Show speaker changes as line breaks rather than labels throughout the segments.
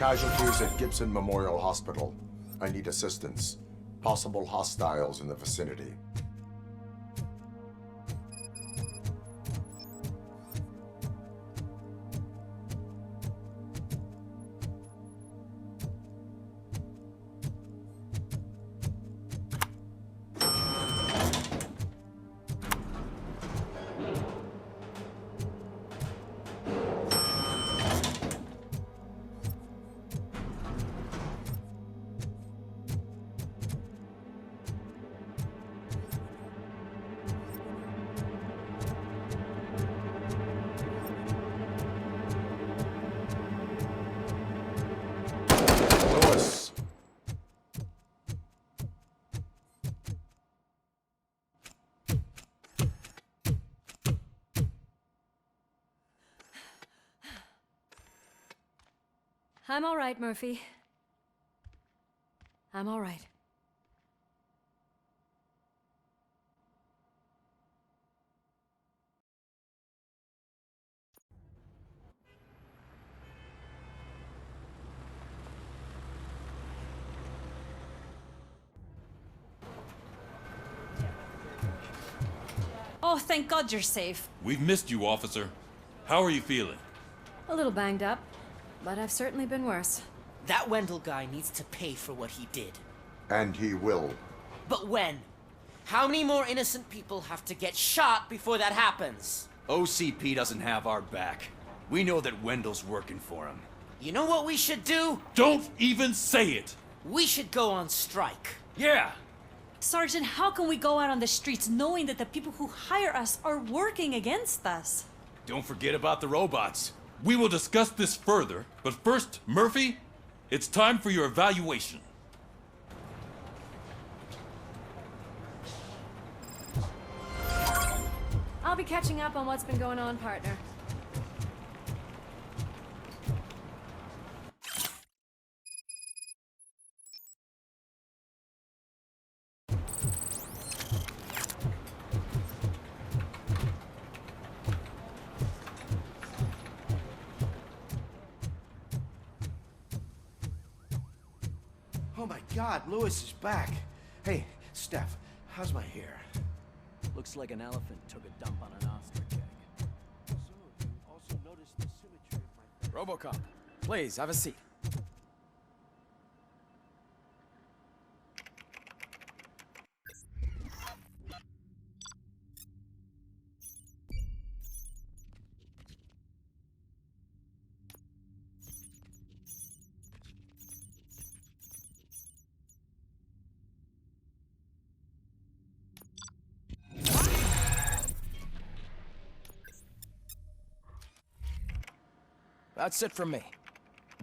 Casualties at Gibson Memorial Hospital. I need assistance. Possible hostiles in the vicinity.
I'm all right, Murphy. I'm all right. Oh, thank God you're safe.
We've missed you, officer. How are you feeling?
A little banged up, but I've certainly been worse.
That Wendell guy needs to pay for what he did.
And he will.
But when? How many more innocent people have to get shot before that happens?
OCP doesn't have our back. We know that Wendell's working for him.
You know what we should do?
Don't even say it!
We should go on strike.
Yeah!
Sergeant, how can we go out on the streets knowing that the people who hire us are working against us?
Don't forget about the robots.
We will discuss this further, but first, Murphy, it's time for your evaluation.
I'll be catching up on what's been going on, partner.
Oh my God, Lewis is back. Hey, Steph, how's my hair?
Looks like an elephant took a dump on an ostrich egg.
So, you also noticed the symmetry of my...
Robocop, please, have a seat. That's it from me.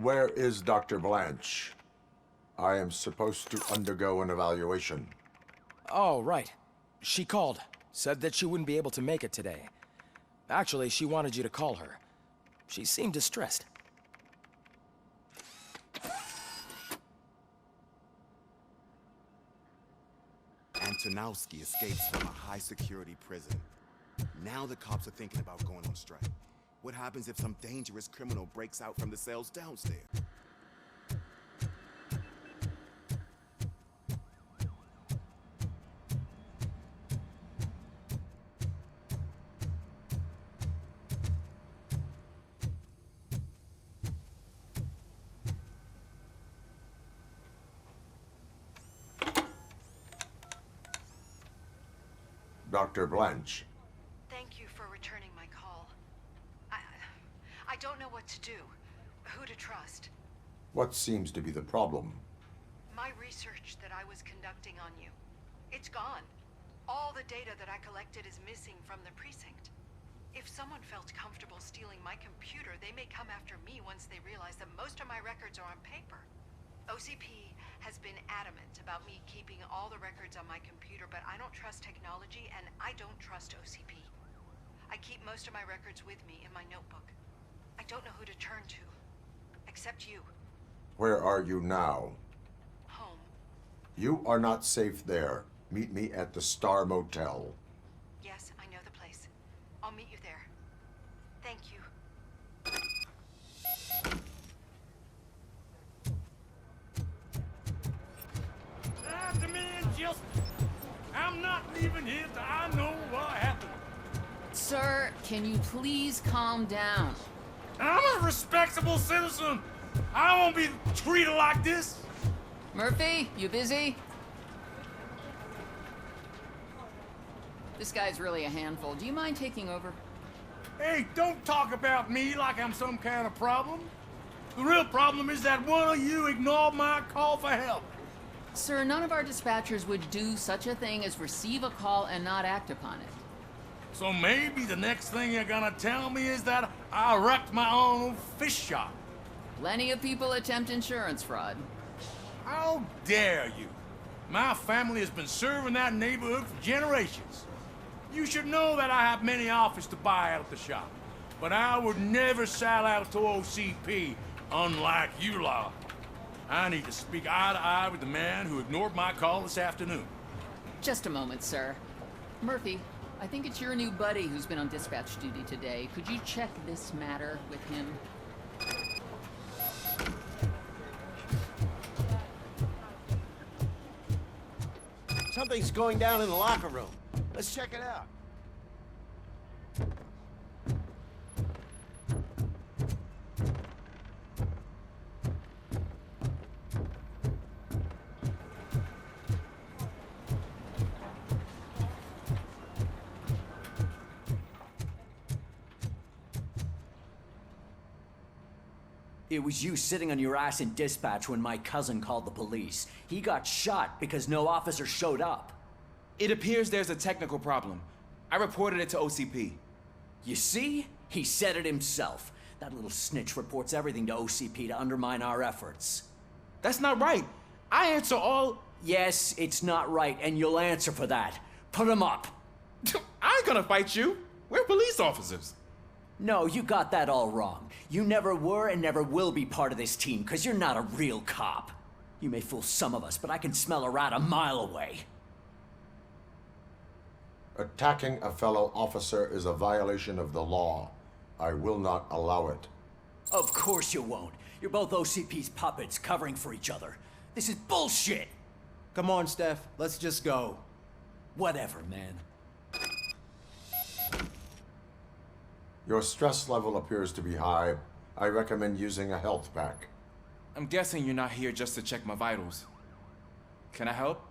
Where is Dr. Blanche? I am supposed to undergo an evaluation.
Oh, right. She called. Said that she wouldn't be able to make it today. Actually, she wanted you to call her. She seemed distressed.
Antonowski escapes from a high-security prison. Now the cops are thinking about going on strike. What happens if some dangerous criminal breaks out from the cells downstairs?
Dr. Blanche.
Thank you for returning my call. I don't know what to do, who to trust.
What seems to be the problem?
My research that I was conducting on you, it's gone. All the data that I collected is missing from the precinct. If someone felt comfortable stealing my computer, they may come after me once they realize that most of my records are on paper. OCP has been adamant about me keeping all the records on my computer, but I don't trust technology and I don't trust OCP. I keep most of my records with me in my notebook. I don't know who to turn to, except you.
Where are you now?
Home.
You are not safe there. Meet me at the Star Motel.
Yes, I know the place. I'll meet you there. Thank you.
else. I'm not leaving here till I know what happened.
Sir, can you please calm down?
I'm a respectable citizen. I won't be treated like this.
Murphy, you busy? This guy's really a handful. Do you mind taking over?
Hey, don't talk about me like I'm some kind of problem. The real problem is that one of you ignored my call for help.
Sir, none of our dispatchers would do such a thing as receive a call and not act upon it.
So maybe the next thing you're gonna tell me is that I wrecked my own fish shop.
Plenty of people attempt insurance fraud.
How dare you? My family has been serving that neighborhood for generations. You should know that I have many offers to buy out the shop, but I would never sell out to OCP, unlike you lot. I need to speak eye to eye with the man who ignored my call this afternoon.
Just a moment, sir. Murphy, I think it's your new buddy who's been on dispatch duty today. Could you check this matter with him?
Something's going down in the locker room. Let's check it out.
It was you sitting on your ass in dispatch when my cousin called the police. He got shot because no officer showed up.
It appears there's a technical problem. I reported it to OCP.
You see? He said it himself. That little snitch reports everything to OCP to undermine our efforts.
That's not right. I answer all...
Yes, it's not right, and you'll answer for that. Put him up.
I ain't gonna fight you. We're police officers.
No, you got that all wrong. You never were and never will be part of this team, because you're not a real cop. You may fool some of us, but I can smell a rat a mile away.
Attacking a fellow officer is a violation of the law. I will not allow it.
Of course you won't. You're both OCP's puppets, covering for each other. This is bullshit!
Come on, Steph. Let's just go.
Whatever, man.
Your stress level appears to be high. I recommend using a health pack.
I'm guessing you're not here just to check my vitals. Can I help?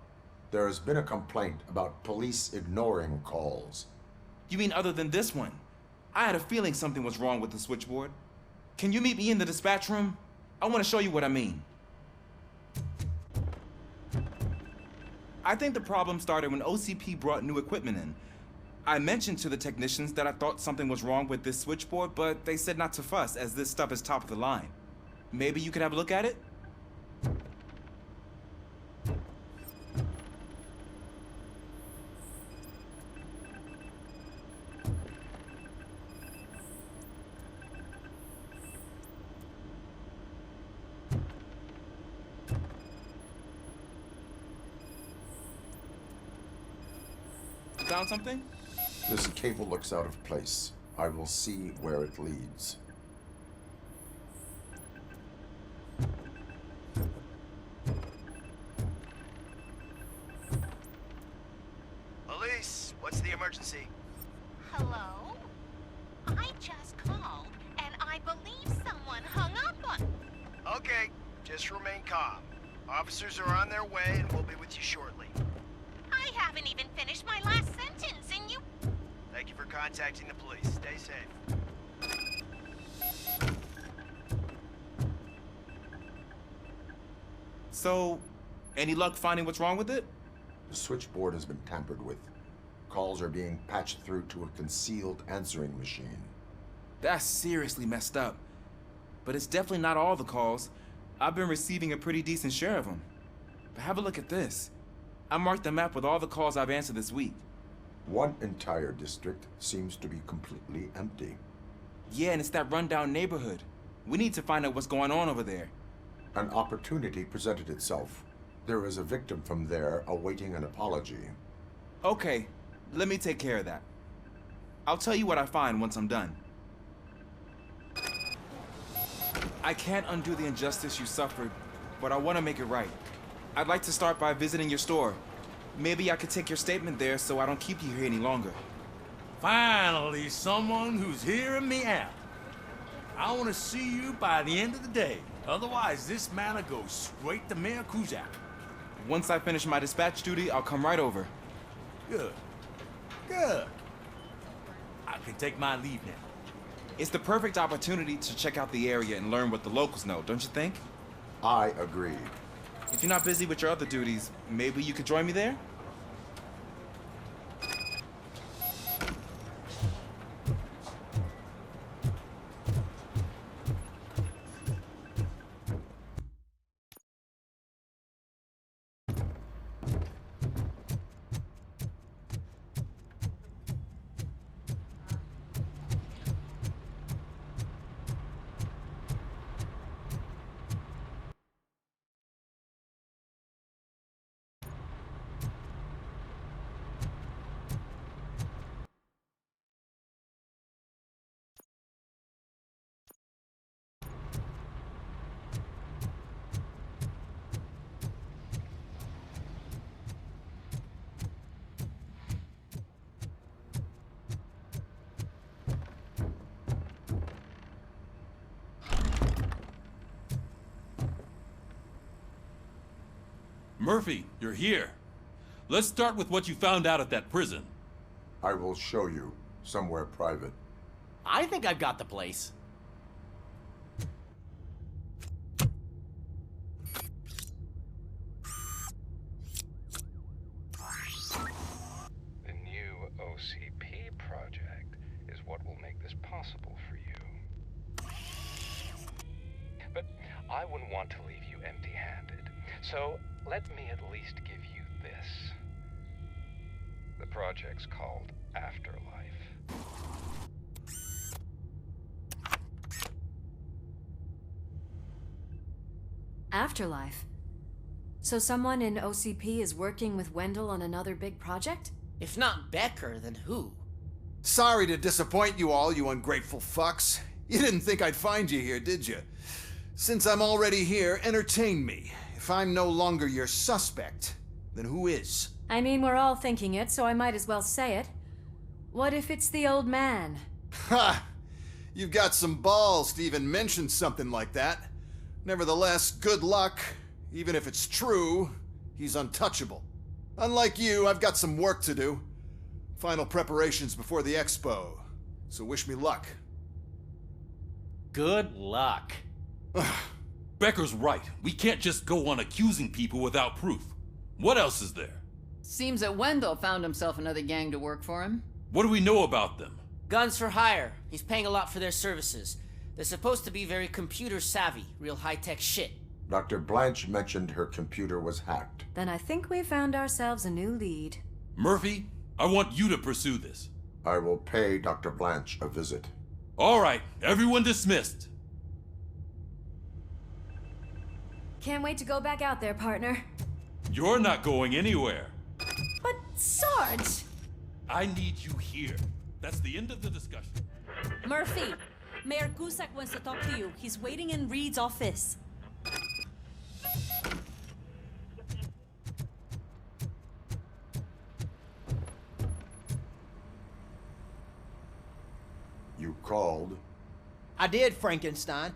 There has been a complaint about police ignoring calls.
You mean other than this one? I had a feeling something was wrong with the switchboard. Can you meet me in the dispatch room? I want to show you what I mean. I think the problem started when OCP brought new equipment in. I mentioned to the technicians that I thought something was wrong with this switchboard, but they said not to fuss, as this stuff is top of the line. Maybe you could have a look at it? Found something?
This cable looks out of place. I will see where it leads.
Police, what's the emergency?
Hello? I just called, and I believe someone hung up on...
Okay, just remain calm. Officers are on their way, and we'll be with you shortly.
I haven't even finished my last sentence, and you...
Thank you for contacting the police. Stay safe.
So, any luck finding what's wrong with it?
The switchboard has been tampered with. Calls are being patched through to a concealed answering machine.
That's seriously messed up. But it's definitely not all the calls. I've been receiving a pretty decent share of them. But have a look at this. I marked the map with all the calls I've answered this week.
One entire district seems to be completely empty.
Yeah, and it's that rundown neighborhood. We need to find out what's going on over there.
An opportunity presented itself. There is a victim from there awaiting an apology.
Okay, let me take care of that. I'll tell you what I find once I'm done. I can't undo the injustice you suffered, but I want to make it right. I'd like to start by visiting your store. Maybe I could take your statement there so I don't keep you here any longer.
Finally, someone who's hearing me out. I want to see you by the end of the day. Otherwise, this matter goes straight to Mayor Kuzak.
Once I finish my dispatch duty, I'll come right over.
Good. Good. I can take my leave now.
It's the perfect opportunity to check out the area and learn what the locals know, don't you think?
I agree.
If you're not busy with your other duties, maybe you could join me there?
Murphy, you're here. Let's start with what you found out at that prison.
I will show you somewhere private.
I think I've got the place.
The new OCP project is what will make this possible for you. But I wouldn't want to leave you empty-handed. So, let me at least give you this. The project's called Afterlife.
Afterlife? So someone in OCP is working with Wendell on another big project?
If not Becker, then who?
Sorry to disappoint you all, you ungrateful fucks. You didn't think I'd find you here, did you? Since I'm already here, entertain me. If I'm no longer your suspect, then who is?
I mean, we're all thinking it, so I might as well say it. What if it's the old man?
Ha! You've got some balls to even mention something like that. Nevertheless, good luck. Even if it's true, he's untouchable. Unlike you, I've got some work to do. Final preparations before the expo. So wish me luck.
Good luck.
Becker's right. We can't just go on accusing people without proof. What else is there?
Seems that Wendell found himself another gang to work for him.
What do we know about them?
Guns for hire. He's paying a lot for their services. They're supposed to be very computer savvy, real high-tech shit.
Dr. Blanche mentioned her computer was hacked.
Then I think we found ourselves a new lead.
Murphy, I want you to pursue this.
I will pay Dr. Blanche a visit.
All right, everyone dismissed.
Can't wait to go back out there, partner.
You're not going anywhere.
But, Sarge!
I need you here. That's the end of the discussion.
Murphy, Mayor Cusack wants to talk to you. He's waiting in Reed's office.
You called?
I did, Frankenstein.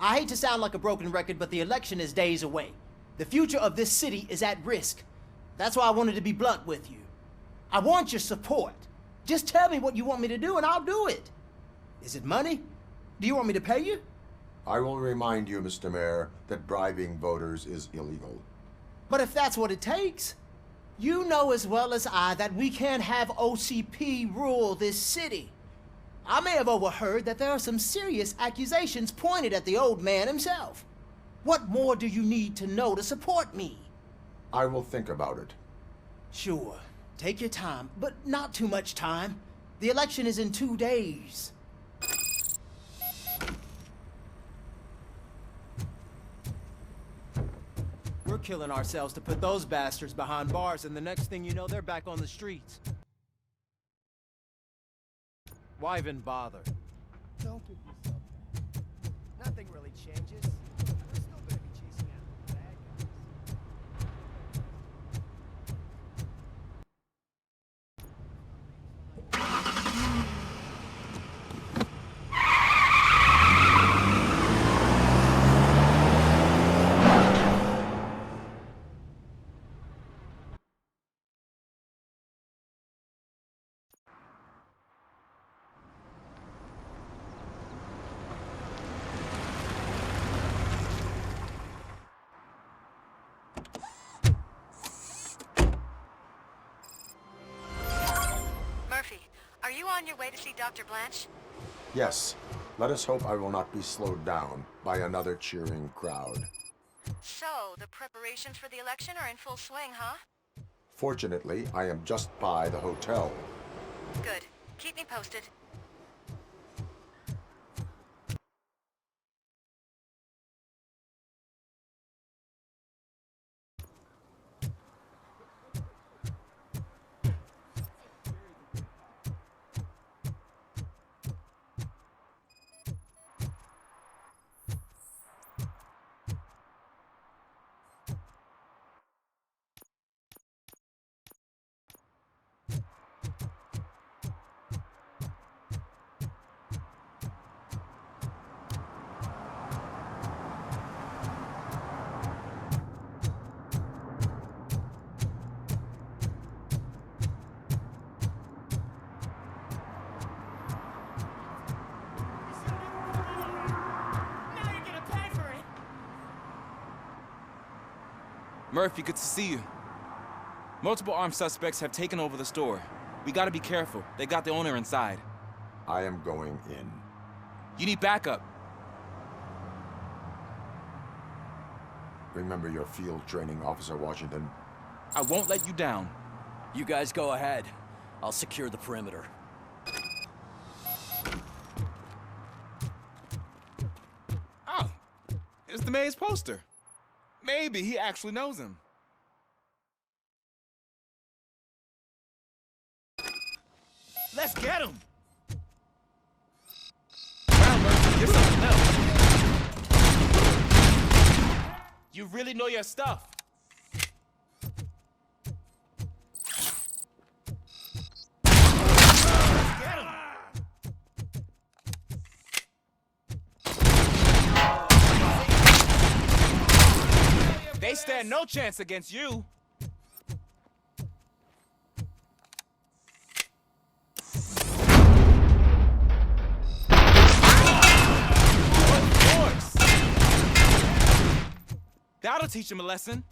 I hate to sound like a broken record, but the election is days away. The future of this city is at risk. That's why I wanted to be blunt with you. I want your support. Just tell me what you want me to do and I'll do it. Is it money? Do you want me to pay you?
I will remind you, Mr. Mayor, that bribing voters is illegal.
But if that's what it takes, you know as well as I that we can't have OCP rule this city. I may have overheard that there are some serious accusations pointed at the old man himself. What more do you need to know to support me?
I will think about it.
Sure. Take your time, but not too much time. The election is in 2 days. We're killing ourselves to put those bastards behind bars, and the next thing you know, they're back on the streets. Why even bother?
Don't give yourself that. Nothing really changes. We're still gonna be chasing after the bad
on your way to see Dr. Blanche?
Yes. Let us hope I will not be slowed down by another cheering crowd.
So, the preparations for the election are in full swing, huh?
Fortunately, I am just by the hotel.
Good. Keep me posted.
Murphy, good to see you. Multiple armed suspects have taken over the store. We gotta be careful. They got the owner inside.
I am going in.
You need backup.
Remember your field training, Officer Washington.
I won't let you down.
You guys go ahead. I'll secure the perimeter.
Oh, it's the mayor's poster. Maybe he actually knows him. Let's get him! Wow, Murphy, you're something else. You really know your stuff. Let's get him! They stand no chance against you. Of course. That'll teach him a lesson.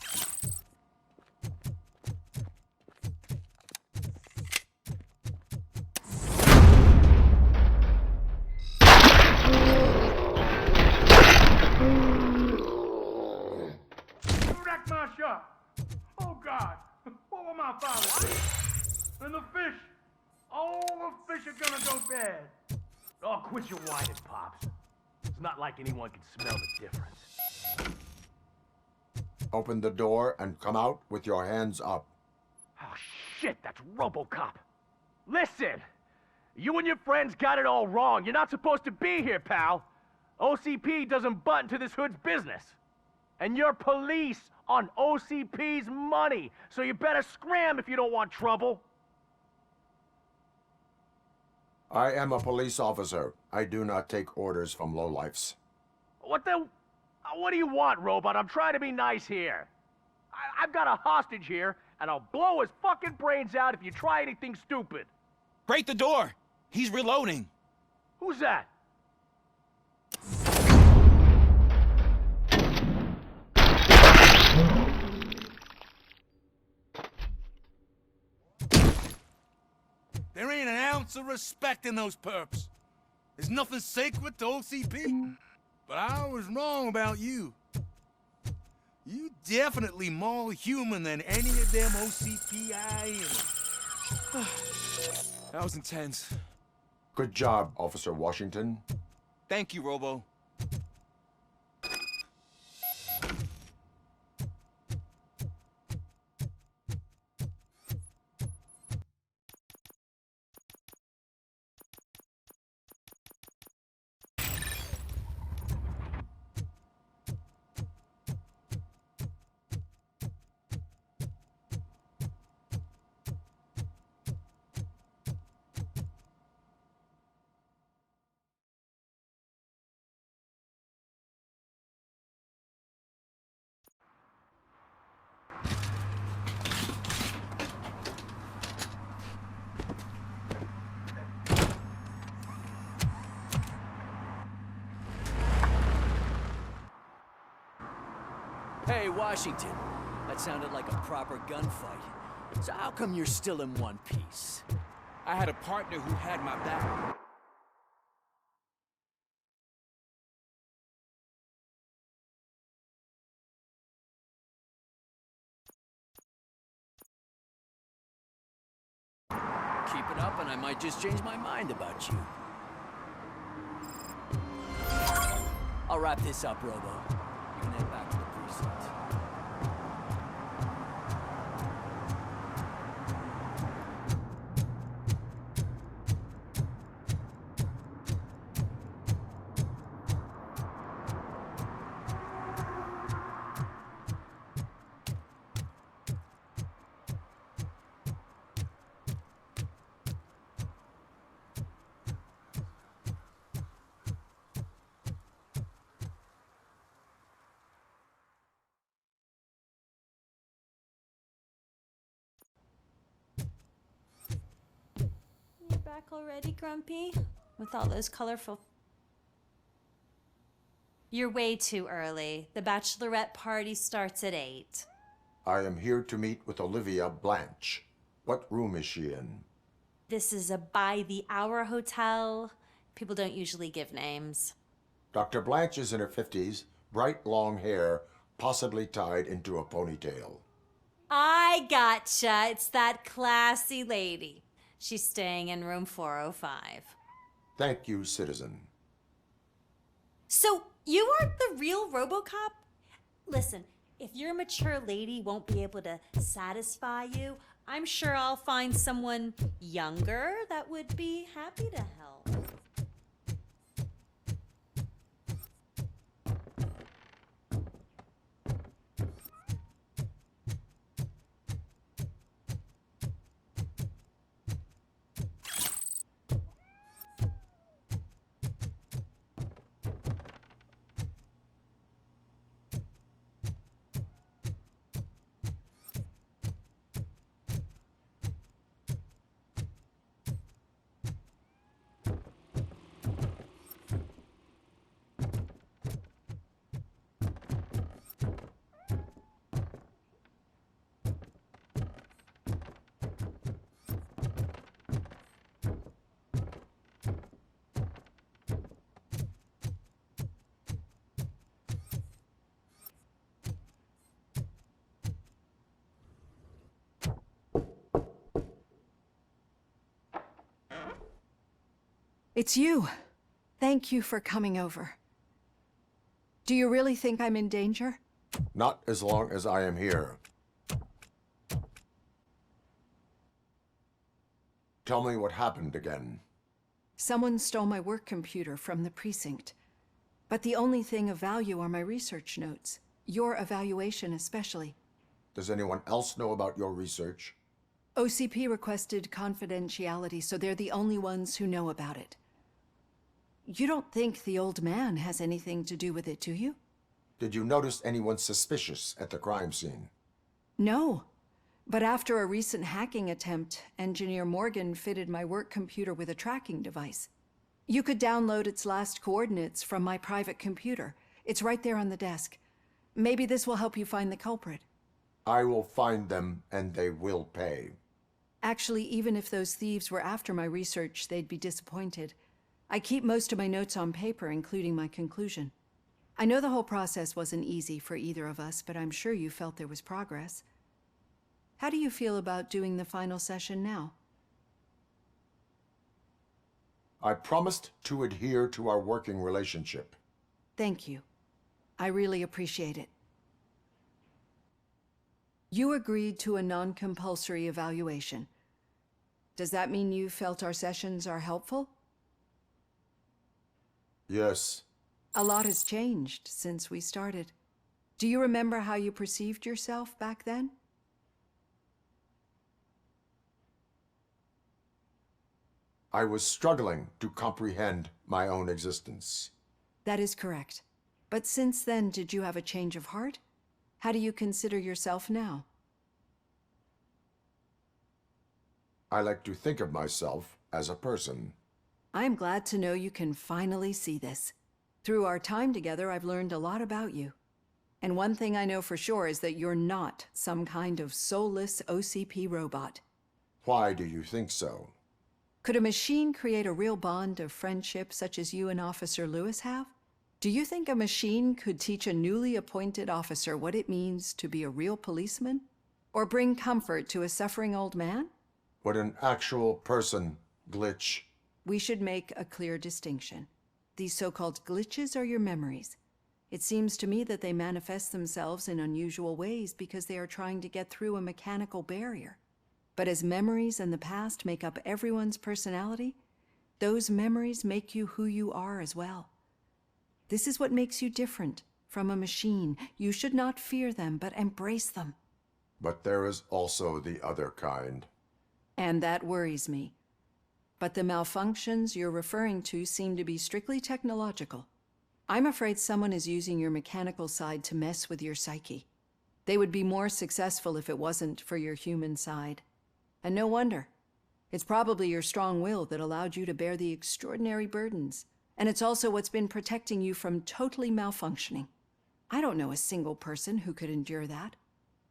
My shop. Oh God, what will my father say? And the fish, all the fish are gonna go bad.
Oh, quit your whining, Pops. It's not like anyone can smell the difference.
Open the door and come out with your hands up.
Oh, shit, that's Robocop. Listen, you and your friends got it all wrong. You're not supposed to be here, pal. OCP doesn't butt into this hood's business. And you're police on OCP's money, so you better scram if you don't want trouble.
I am a police officer. I do not take orders from lowlifes.
What do you want, Robot? I'm trying to be nice here. I've got a hostage here, and I'll blow his fucking brains out if you try anything stupid.
Break the door. He's reloading.
Who's that?
There ain't an ounce of respect in those perps. There's nothing sacred to OCP. But I was wrong about you. You definitely more human than any of them OCP
That was intense.
Good job, Officer Washington.
Thank you, Robo.
Hey, Washington. That sounded like a proper gunfight. So how come you're still in one piece?
I had a partner who had my back.
Keep it up and I might just change my mind about you. I'll wrap this up, Robo. You can head back to the precinct.
You're back already, Grumpy? With all those colorful... You're way too early. The bachelorette party starts at 8.
I am here to meet with Olivia Blanche. What room is she in?
This is a by-the-hour hotel. People don't usually give names.
Dr. Blanche is in her 50s, bright long hair, possibly tied into a ponytail.
I gotcha. It's that classy lady. She's staying in room 405.
Thank you, citizen.
So, you are the real Robocop? Listen, if your mature lady won't be able to satisfy you, I'm sure I'll find someone younger that would be happy to help.
It's you. Thank you for coming over. Do you really think I'm in danger?
Not as long as I am here. Tell me what happened again.
Someone stole my work computer from the precinct. But the only thing of value are my research notes. Your evaluation especially.
Does anyone else know about your research?
OCP requested confidentiality, so they're the only ones who know about it. You don't think the old man has anything to do with it, do you?
Did you notice anyone suspicious at the crime scene?
No. But after a recent hacking attempt, Engineer Morgan fitted my work computer with a tracking device. You could download its last coordinates from my private computer. It's right there on the desk. Maybe this will help you find the culprit.
I will find them, and they will pay.
Actually, even if those thieves were after my research, they'd be disappointed. I keep most of my notes on paper, including my conclusion. I know the whole process wasn't easy for either of us, but I'm sure you felt there was progress. How do you feel about doing the final session now?
I promised to adhere to our working relationship.
Thank you. I really appreciate it. You agreed to a non-compulsory evaluation. Does that mean you felt our sessions are helpful?
Yes.
A lot has changed since we started. Do you remember how you perceived yourself back then?
I was struggling to comprehend my own existence.
That is correct. But since then, did you have a change of heart? How do you consider yourself now?
I like to think of myself as a person.
I'm glad to know you can finally see this. Through our time together, I've learned a lot about you. And one thing I know for sure is that you're not some kind of soulless OCP robot.
Why do you think so?
Could a machine create a real bond of friendship such as you and Officer Lewis have? Do you think a machine could teach a newly appointed officer what it means to be a real policeman? Or bring comfort to a suffering old man?
Would an actual person glitch?
We should make a clear distinction. These so-called glitches are your memories. It seems to me that they manifest themselves in unusual ways because they are trying to get through a mechanical barrier. But as memories in the past make up everyone's personality, those memories make you who you are as well. This is what makes you different from a machine. You should not fear them, but embrace them.
But there is also the other kind.
And that worries me. But the malfunctions you're referring to seem to be strictly technological. I'm afraid someone is using your mechanical side to mess with your psyche. They would be more successful if it wasn't for your human side. And no wonder. It's probably your strong will that allowed you to bear the extraordinary burdens. And it's also what's been protecting you from totally malfunctioning. I don't know a single person who could endure that.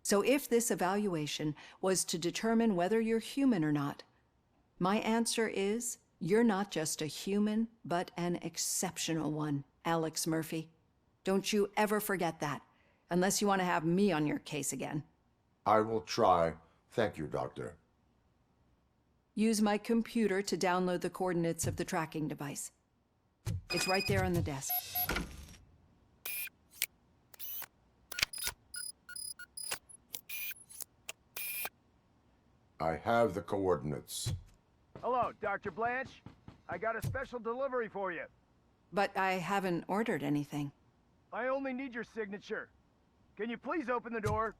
So if this evaluation was to determine whether you're human or not, my answer is you're not just a human, but an exceptional one, Alex Murphy. Don't you ever forget that, unless you want to have me on your case again.
I will try. Thank you, Doctor.
Use my computer to download the coordinates of the tracking device. It's right there on the desk.
I have the coordinates.
Hello, Dr. Blanche. I got a special delivery for you.
But I haven't ordered anything.
I only need your signature. Can you please open the door?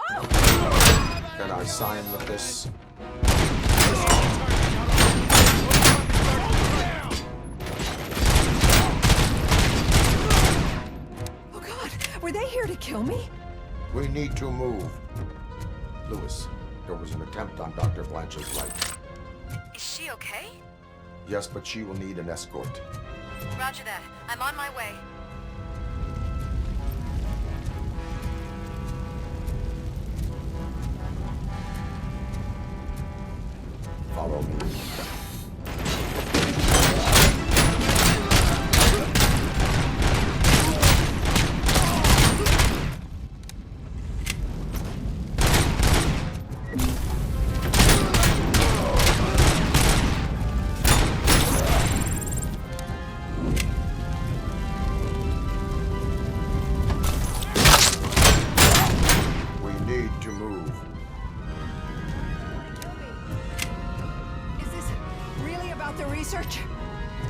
Can I sign with this?
Oh God, were they here to kill me?
We need to move. Lewis, there was an attempt on Dr. Blanche's life.
Is she okay?
Yes, but she will need an escort.
Roger that. I'm on my way.
Follow me.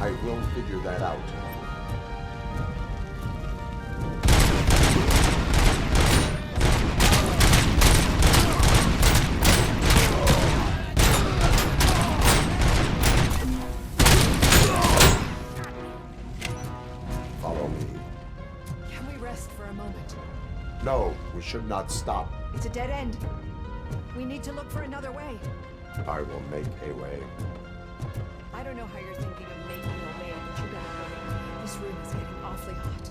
I will figure that out. Follow me.
Can we rest for a moment?
No, we should not stop.
It's a dead end. We need to look for another way.
I will make a way.
I don't know how you're thinking of making a way, but you better hurry. This room is getting awfully hot.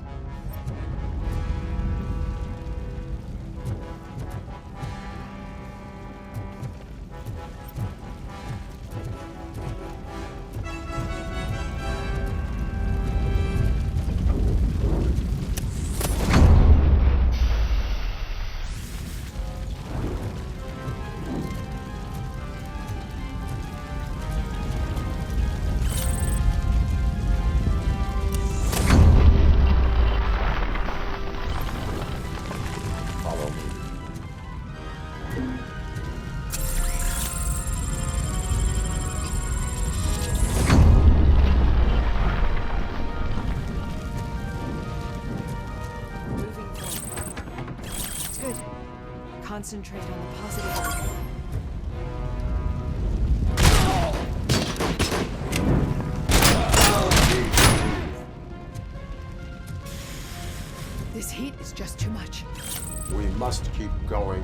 Concentrate on the positive. This heat is just too much.
We must keep going.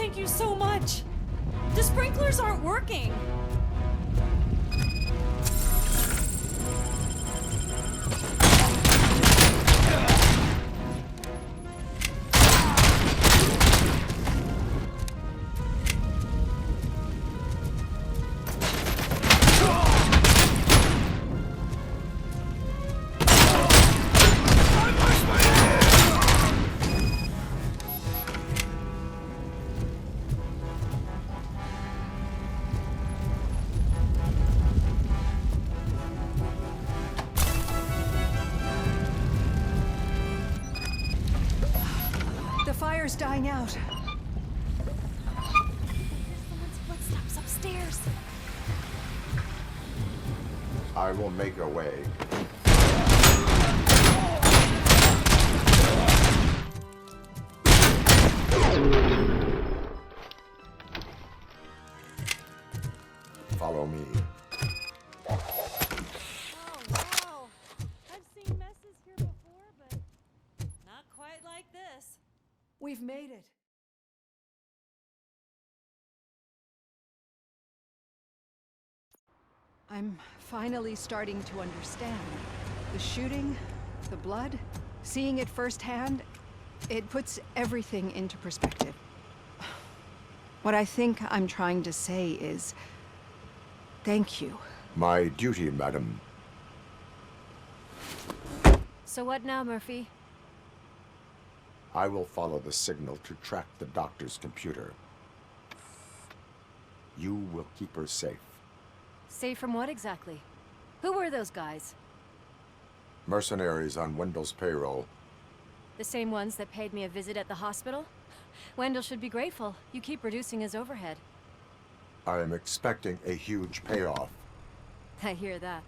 thank you so much. The sprinklers aren't working.
The fire's dying out.
Someone's footsteps upstairs.
I will make a way. Follow me.
Oh, wow. I've seen messes here before, but not quite like this.
We've made it. I'm finally starting to understand. The shooting, the blood, seeing it firsthand, it puts everything into perspective. What I think I'm trying to say is, thank you.
My duty, madam.
So what now, Murphy?
I will follow the signal to track the doctor's computer. You will keep her safe.
Safe from what exactly? Who were those guys?
Mercenaries on Wendell's payroll.
The same ones that paid me a visit at the hospital? Wendell should be grateful. You keep reducing his overhead.
I am expecting a huge payoff.
I hear that.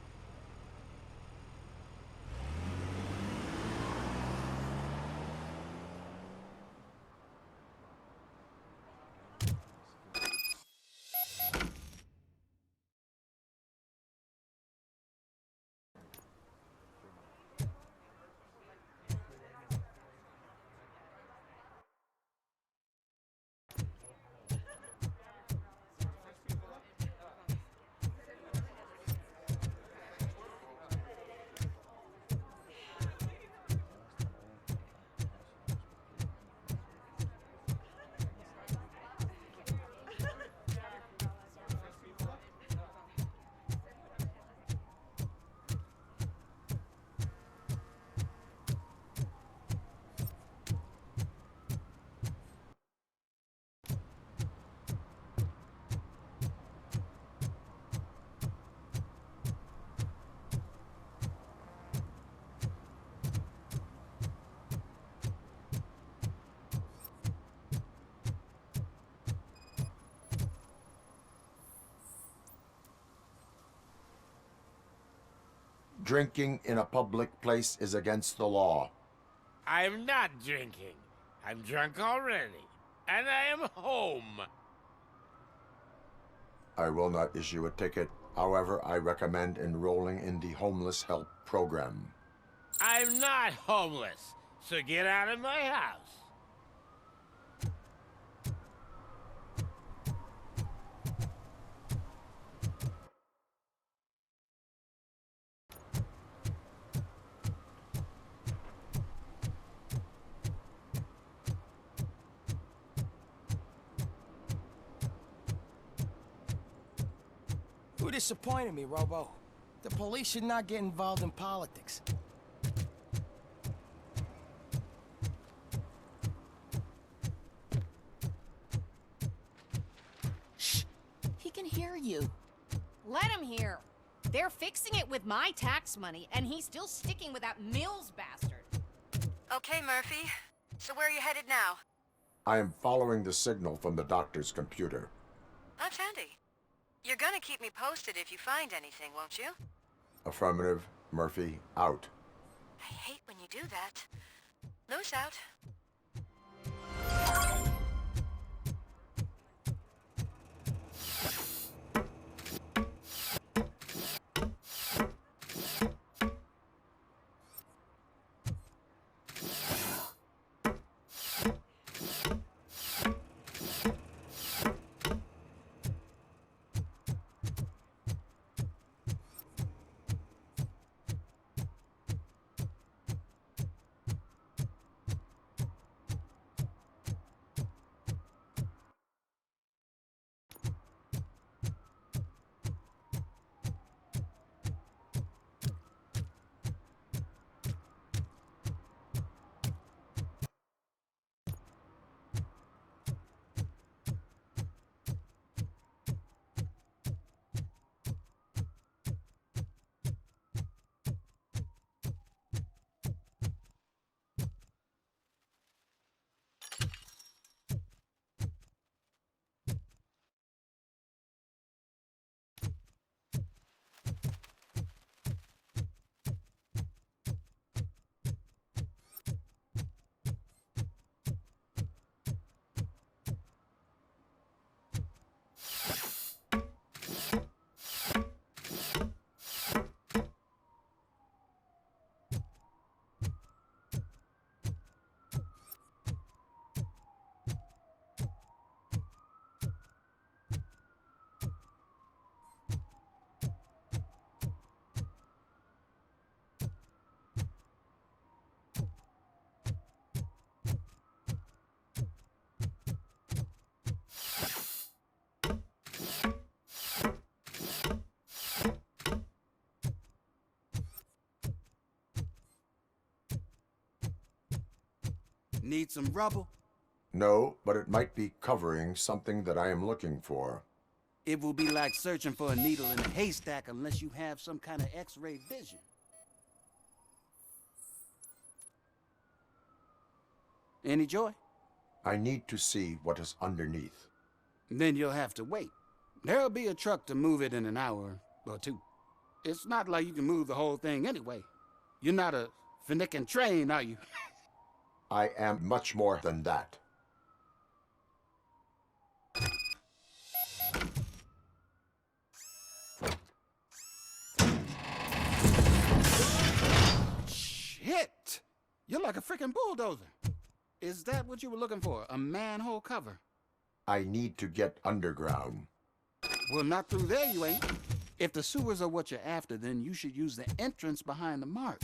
Drinking in a public place is against the law.
I'm not drinking. I'm drunk already. And I am home.
I will not issue a ticket. However, I recommend enrolling in the homeless help program.
I'm not homeless, so get out of my house.
Who disappointed me, Robo? The police should not get involved in politics.
Shh! He can hear you. Let him hear. They're fixing it with my tax money, and he's still sticking with that Mills bastard.
Okay, Murphy. So where are you headed now?
I am following the signal from the doctor's computer.
That's handy. You're gonna keep me posted if you find anything, won't you?
Affirmative. Murphy, out.
I hate when you do that. Loose out.
Need some rubble?
No, but it might be covering something that I am looking for.
It will be like searching for a needle in a haystack unless you have some kind of X-ray vision. Any joy?
I need to see what is underneath.
Then you'll have to wait. There'll be a truck to move it in an hour or two. It's not like you can move the whole thing anyway. You're not a Finnican train, are you?
I am much more than that.
Shit! You're like a freaking bulldozer. Is that what you were looking for? A manhole cover?
I need to get underground.
Well, not through there, you ain't. If the sewers are what you're after, then you should use the entrance behind the mark.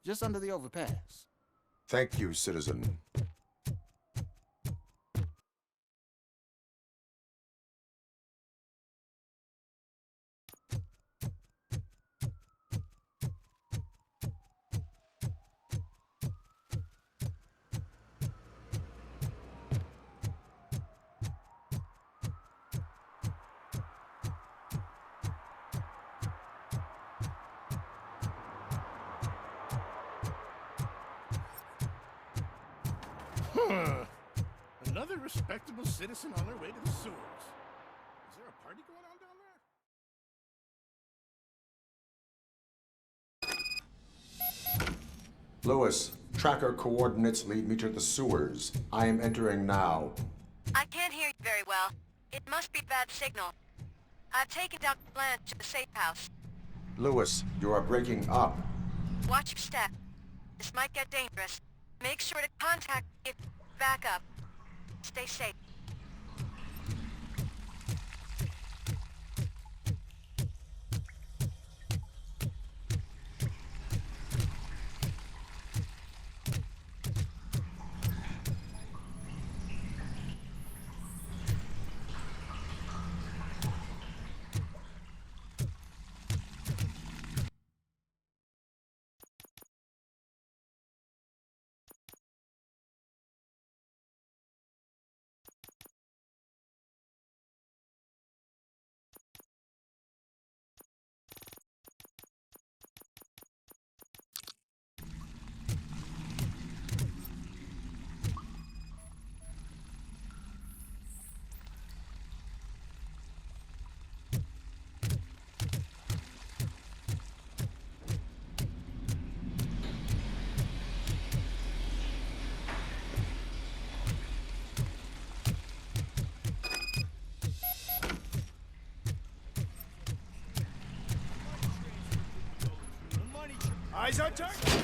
Just under the overpass.
Thank you, citizen.
Another respectable citizen on their way to the sewers. Is there a party going on down there?
Lewis, tracker coordinates lead me to the sewers. I am entering now.
I can't hear you very well. It must be bad signal. I've taken Dr. Blanche to the safe house.
Lewis, you are breaking up.
Watch your step. This might get dangerous. Make sure to contact me if back up. Stay safe.
Eyes on target!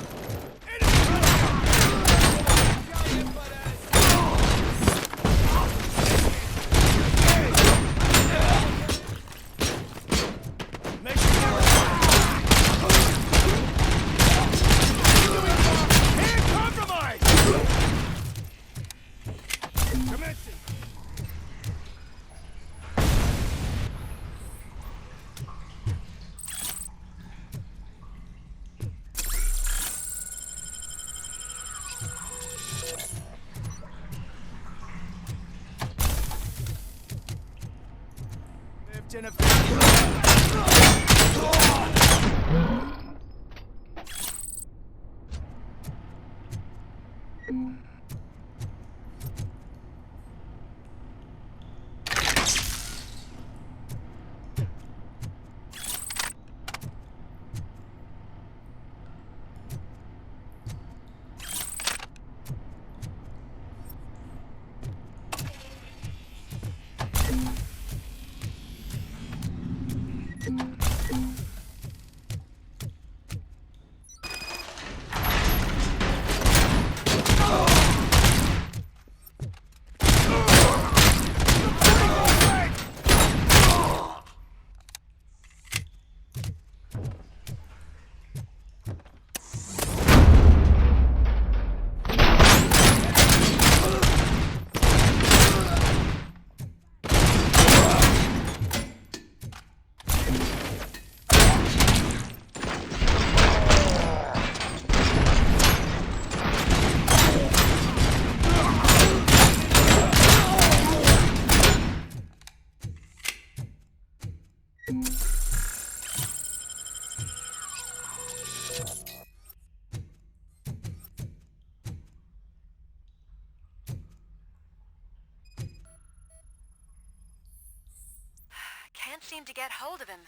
can't seem to get hold of him.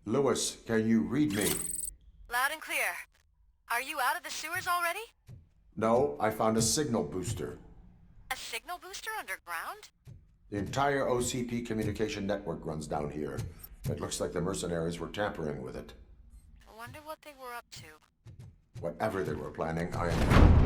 Lewis, can you read me?
Loud and clear. Are you out of the sewers already?
No, I found a signal booster.
A signal booster underground?
The entire OCP communication network runs down here. It looks like the mercenaries were tampering with it.
I wonder what they were up to.
Whatever they were planning, I am...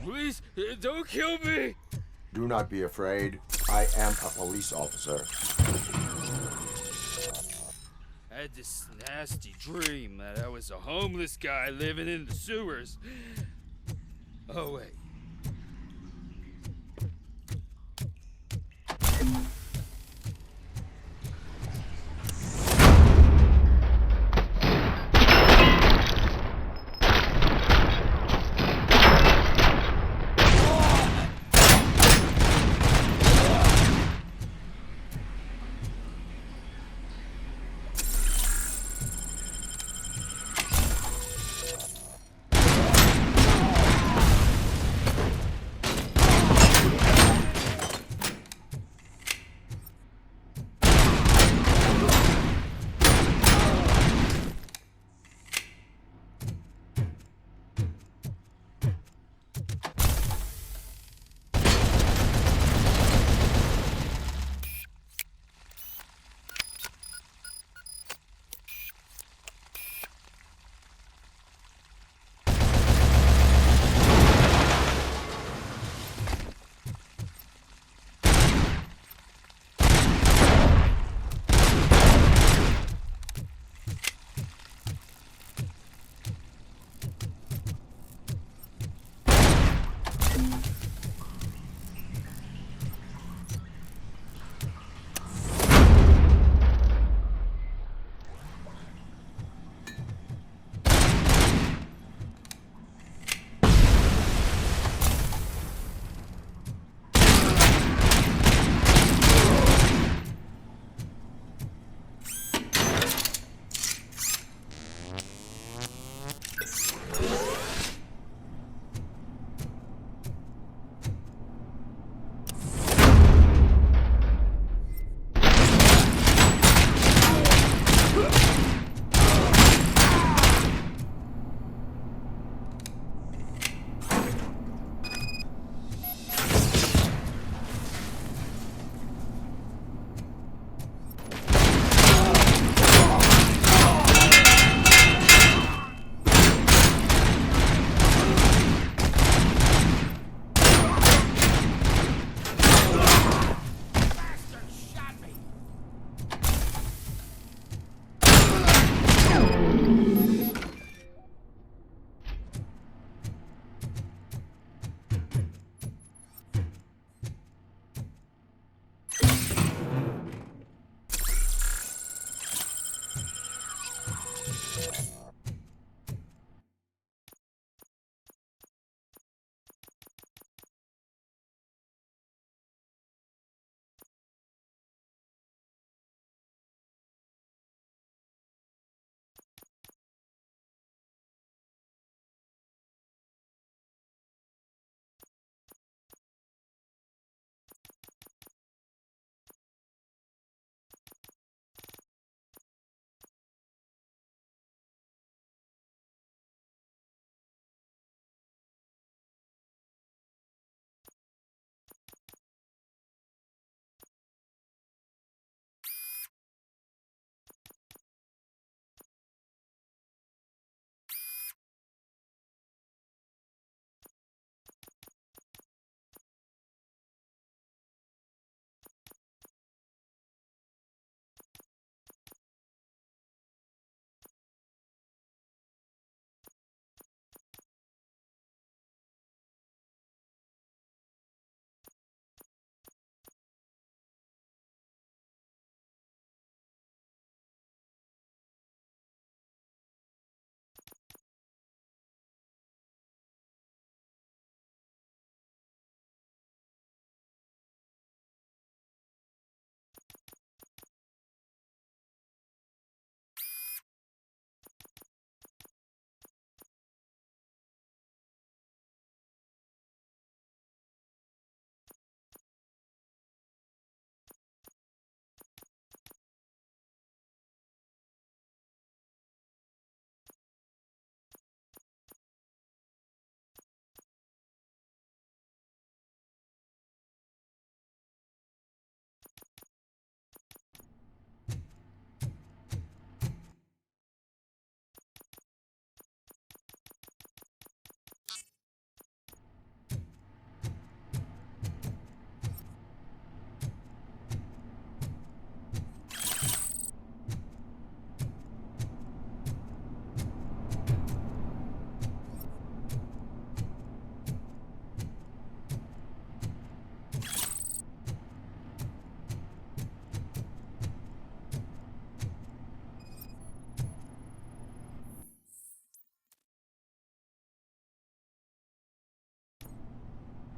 Please, don't kill me!
Do not be afraid. I am a police officer.
I had this nasty dream that I was a homeless guy living in the sewers. Oh, wait.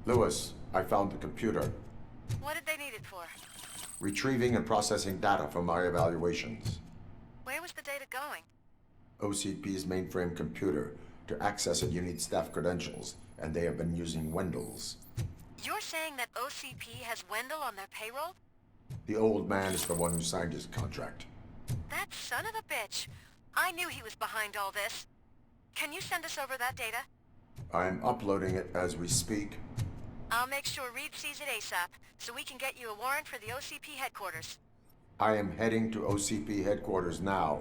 Lewis, I found the computer.
What did they need it for?
Retrieving and processing data from my evaluations.
Where was the data going?
OCP's mainframe computer. To access it, you need staff credentials, and they have been using Wendell's.
You're saying that OCP has Wendell on their payroll?
The old man is the one who signed his contract.
That son of a bitch. I knew he was behind all this. Can you send us over that data?
I'm uploading it as we speak.
I'll make sure Reed sees it ASAP, so we can get you a warrant for the OCP headquarters.
I am heading to OCP headquarters now.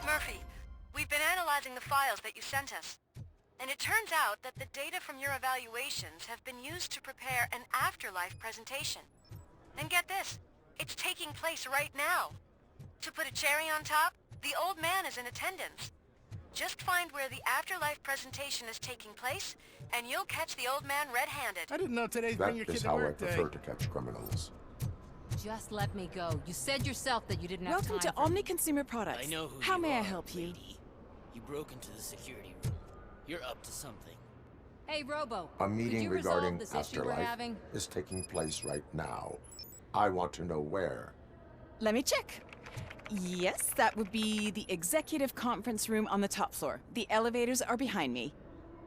Murphy, we've been analyzing the files that you sent us. And it turns out that the data from your evaluations have been used to prepare an afterlife presentation. And get this, it's taking place right now. To put a cherry on top, the old man is in attendance. Just find where the afterlife presentation is taking place, and you'll catch the old man red-handed.
I didn't know today's
That
bring your kid
is
to
how I
work day.
prefer to catch criminals.
Just let me go. You said yourself that you didn't have
Welcome
time
to Omni Consumer Products.
I know who
How
you
may I
are,
help you?
lady. You broke into the security room. You're up to something.
Hey, Robo.
A
could
meeting
you
regarding
resolve this issue we're
afterlife
having?
is taking place right now. I want to know where.
Let me check. Yes, that would be the executive conference room on the top floor. The elevators are behind me.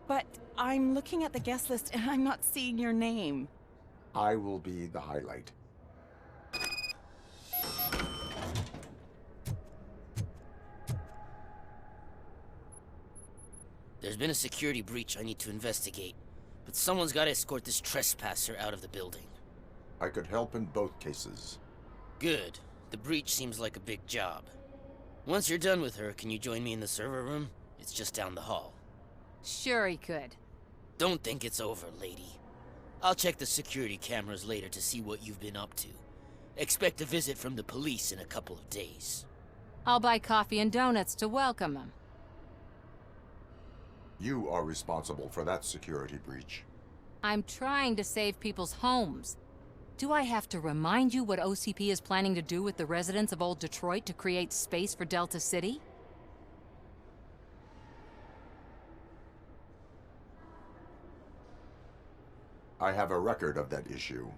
But I'm looking at the guest list and I'm not seeing your name.
I will be the highlight.
There's been a security breach I need to investigate, but someone's got to escort this trespasser out of the building.
I could help in both cases.
Good. The breach seems like a big job. Once you're done with her, can you join me in the server room? It's just down the hall.
Sure he could.
Don't think it's over, lady. I'll check the security cameras later to see what you've been up to. Expect a visit from the police in a couple of days.
I'll buy coffee and donuts to welcome him.
You are responsible for that security breach.
I'm trying to save people's homes. Do I have to remind you what OCP is planning to do with the residents of Old Detroit to create space for Delta City?
I have a record of that issue.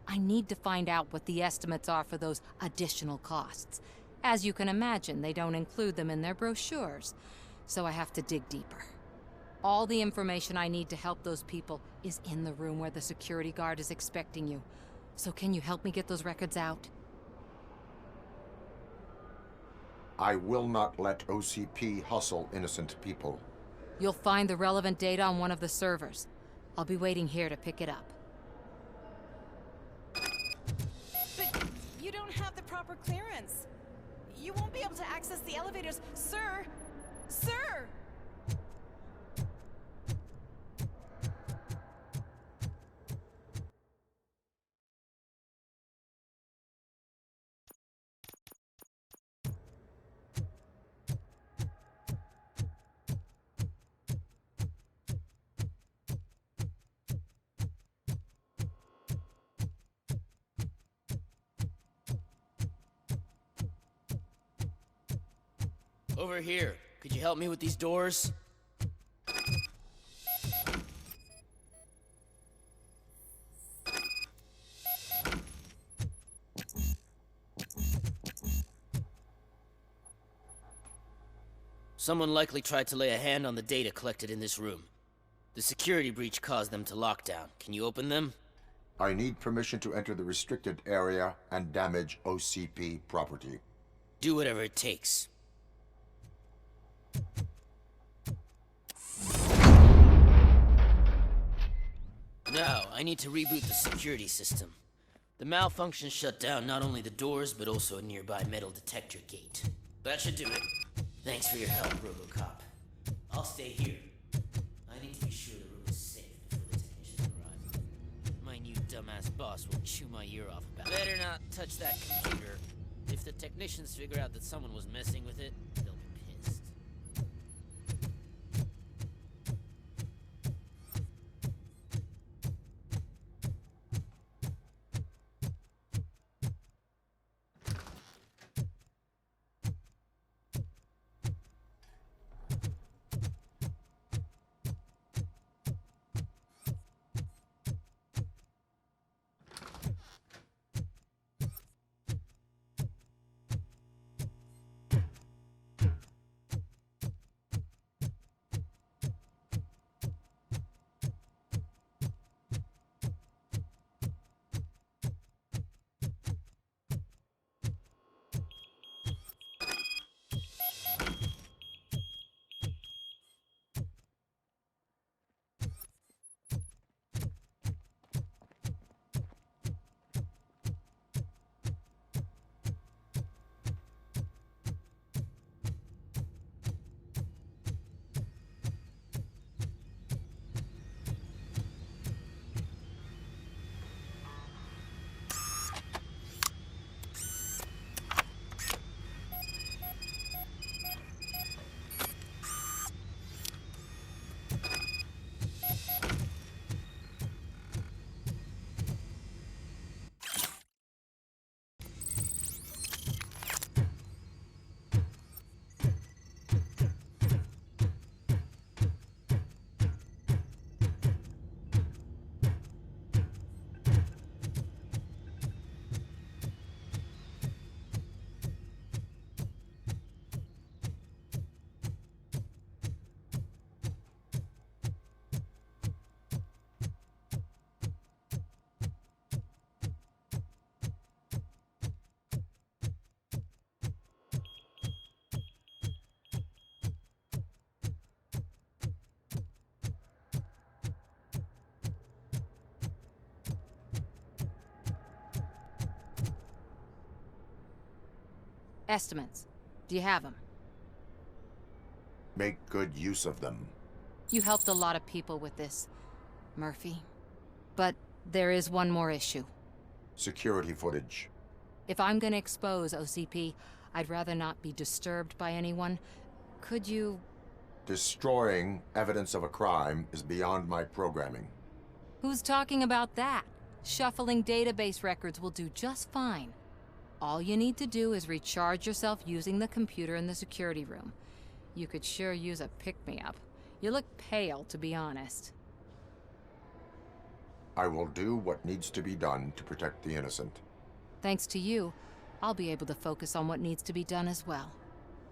I need to find out what the estimates are for those additional costs. As you can imagine, they don't include them in their brochures, so I have to dig deeper. All the information I need to help those people is in the room where the security guard is expecting you. So can you help me get those records out?
I will not let OCP hustle innocent people.
You'll find the relevant data on one of the servers. I'll be waiting here to pick it up.
But you don't have the proper clearance. You won't be able to access the elevators. Sir! Sir!
Over here. Could you help me with these doors? Someone likely tried to lay a hand on the data collected in this room. The security breach caused them to lock down. Can you open them?
I need permission to enter the restricted area and damage OCP property.
Do whatever it takes. Now, I need to reboot the security system. The malfunction shut down not only the doors, but also a nearby metal detector gate. That should do it. Thanks for your help, Robocop. I'll stay here. I need to be sure the room is safe before the technicians arrive. My new dumbass boss will chew my ear off about it. Better not touch that computer. If the technicians figure out that someone was messing with it, they'll be pissed.
Estimates. Do you have them?
Make good use of them.
You helped a lot of people with this, Murphy. But there is one more issue.
Security footage.
If I'm gonna expose OCP, I'd rather not be disturbed by anyone. Could you...
Destroying evidence of a crime is beyond my programming.
Who's talking about that? Shuffling database records will do just fine. All you need to do is recharge yourself using the computer in the security room. You could sure use a pick-me-up. You look pale, to be honest.
I will do what needs to be done to protect the innocent.
Thanks to you, I'll be able to focus on what needs to be done as well.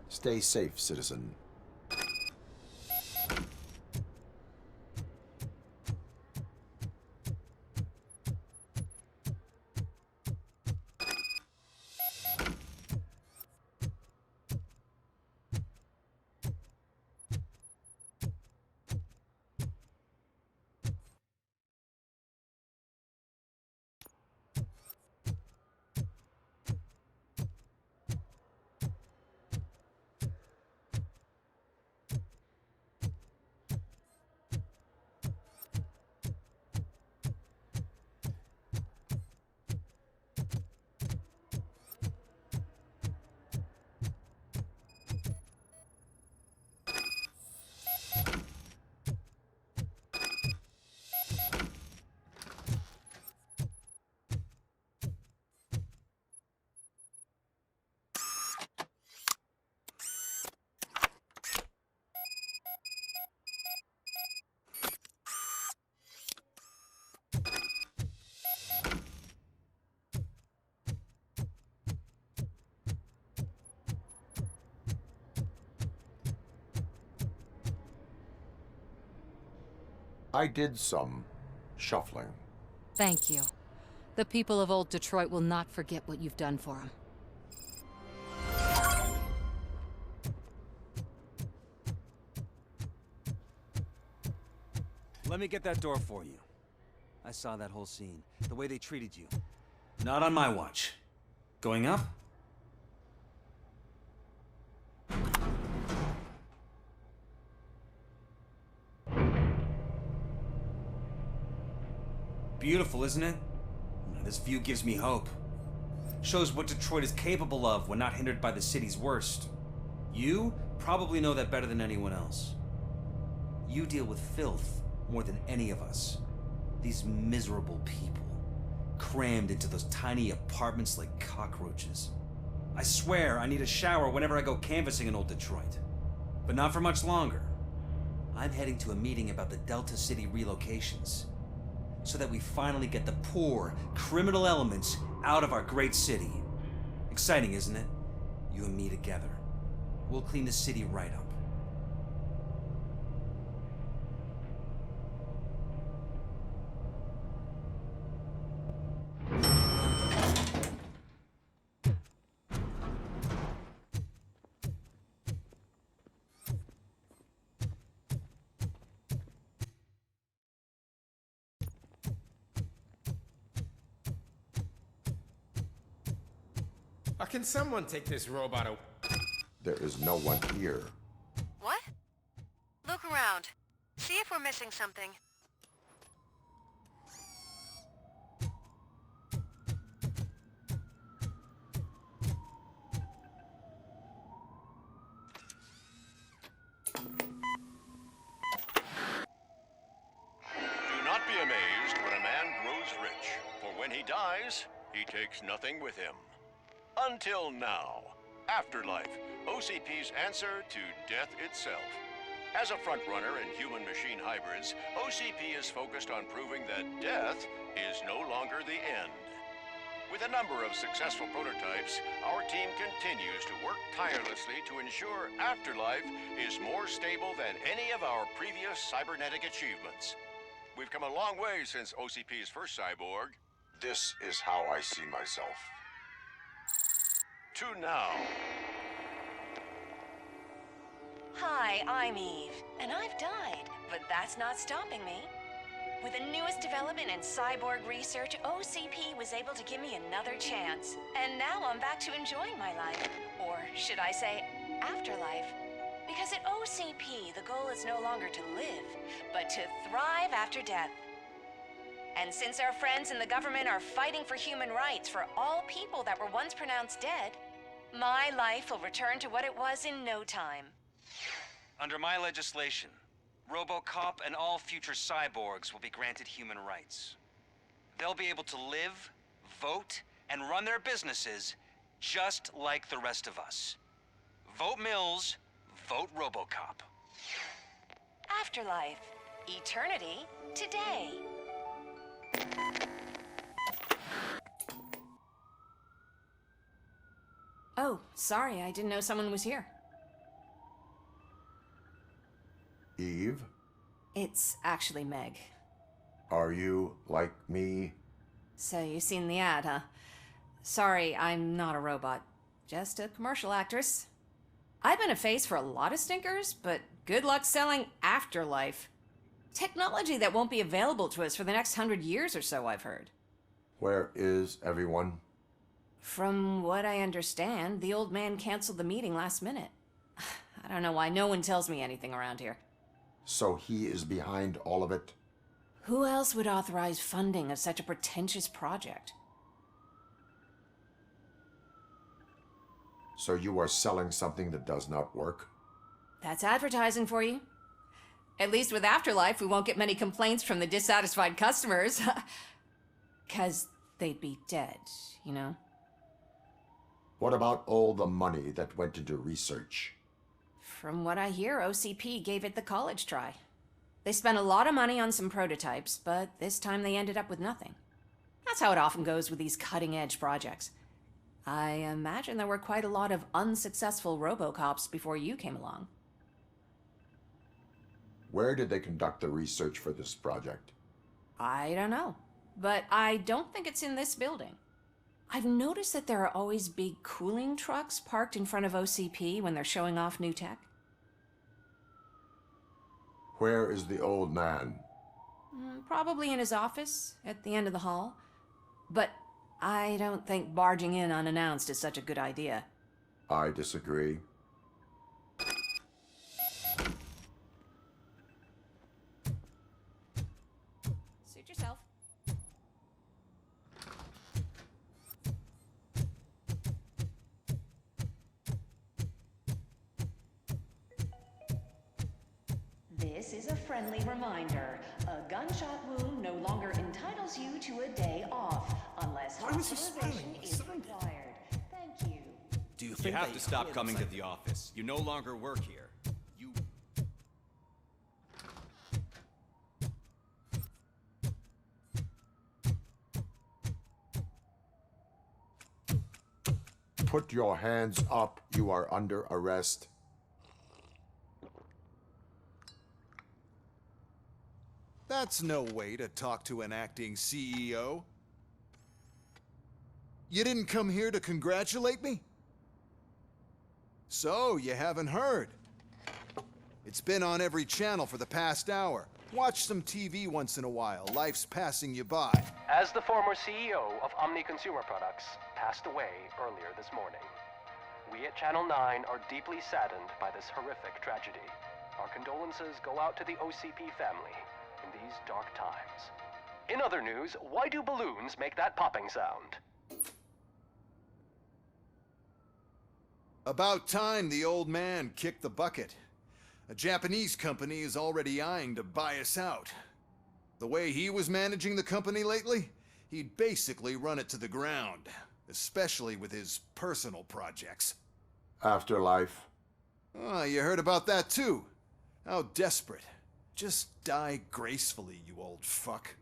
Stay safe, citizen. I did some shuffling.
Thank you. The people of old Detroit will not forget what you've done for them.
Let me get that door for you. I saw that whole scene. The way they treated you. Not on my watch. Going up? Beautiful, isn't it? This view gives me hope. Shows what Detroit is capable of when not hindered by the city's worst. You probably know that better than anyone else. You deal with filth more than any of us. These miserable people, crammed into those tiny apartments like cockroaches. I swear I need a shower whenever I go canvassing in old Detroit. But not for much longer. I'm heading to a meeting about the Delta City relocations, so that we finally get the poor, criminal elements out of our great city. Exciting, isn't it? You and me together. We'll clean the city right up.
Can someone take this robot away?
There is no one here.
What? Look around. See if we're missing something.
Do not be amazed when a man grows rich, for when he dies, he takes nothing with him. Until now. Afterlife, OCP's answer to death itself. As a frontrunner in human-machine hybrids, OCP is focused on proving that death is no longer the end. With a number of successful prototypes, our team continues to work tirelessly to ensure Afterlife is more stable than any of our previous cybernetic achievements. We've come a long way since OCP's first cyborg.
This is how I see myself.
To now.
Hi, I'm Eve, and I've died, but that's not stopping me. With the newest development in cyborg research, OCP was able to give me another chance. And now I'm back to enjoying my life. Or should I say, afterlife. Because at OCP, the goal is no longer to live, but to thrive after death. And since our friends in the government are fighting for human rights for all people that were once pronounced dead, my life will return to what it was in no time.
Under my legislation, Robocop and all future cyborgs will be granted human rights. They'll be able to live, vote, and run their businesses just like the rest of us. Vote Mills, vote Robocop.
Afterlife. Eternity. Today.
Oh, sorry, I didn't know someone was here.
Eve,
It's actually Meg.
are you like me?
So you've seen the ad, huh? Sorry, I'm not a robot. Just a commercial actress. I've been a face for a lot of stinkers, but good luck selling Afterlife. Technology that won't be available to us for the next 100 years or so, I've heard.
Where is everyone?
From what I understand, the old man canceled the meeting last minute. I don't know why no one tells me anything around here.
So he is behind all of it?
Who else would authorize funding of such a pretentious project?
So you are selling something that does not work?
That's advertising for you. At least with Afterlife, we won't get many complaints from the dissatisfied customers. 'Cause they'd be dead, you know?
What about all the money that went into research?
From what I hear, OCP gave it the college try. They spent a lot of money on some prototypes, but this time they ended up with nothing. That's how it often goes with these cutting-edge projects. I imagine there were quite a lot of unsuccessful Robocops before you came along.
Where did they conduct the research for this project?
I don't know, but I don't think it's in this building. I've noticed that there are always big cooling trucks parked in front of OCP when they're showing off new tech.
Where is the old man?
Probably in his office, at the end of the hall. But I don't think barging in unannounced is such a good idea.
I disagree.
Suit yourself.
This is a friendly reminder. A gunshot wound no longer entitles you to a day off, unless hospitalization is required. Thank you.
Do you
You have to stop coming to the office. You no longer work here. You...
Put your hands up. You are under arrest.
That's no way to talk to an acting CEO. You didn't come here to congratulate me? So, you haven't heard. It's been on every channel for the past hour. Watch some TV once in a while. Life's passing you by.
As the former CEO of Omni Consumer Products passed away earlier this morning, we at Channel 9 are deeply saddened by this horrific tragedy. Our condolences go out to the OCP family in these dark times. In other news, why do balloons make that popping sound?
About time the old man kicked the bucket. A Japanese company is already eyeing to buy us out. The way he was managing the company lately, he'd basically run it to the ground, especially with his personal projects.
Afterlife.
Oh, you heard about that too. How desperate. Just die gracefully, you old fuck.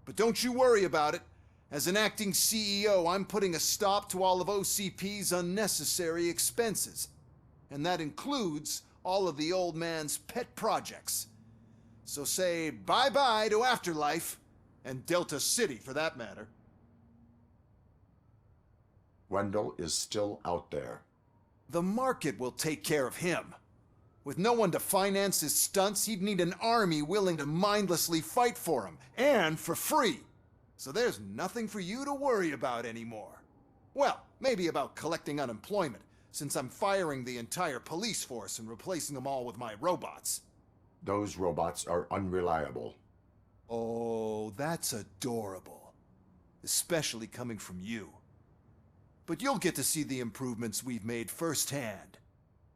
But don't you worry about it. As an acting CEO, I'm putting a stop to all of OCP's unnecessary expenses. And that includes all of the old man's pet projects. So say bye-bye to Afterlife, and Delta City for that matter.
Wendell is still out there.
The market will take care of him. With no one to finance his stunts, he'd need an army willing to mindlessly fight for him, and for free. So there's nothing for you to worry about anymore. Well, maybe about collecting unemployment, since I'm firing the entire police force and replacing them all with my robots.
Those robots are unreliable.
Oh, that's adorable. Especially coming from you. But you'll get to see the improvements we've made firsthand,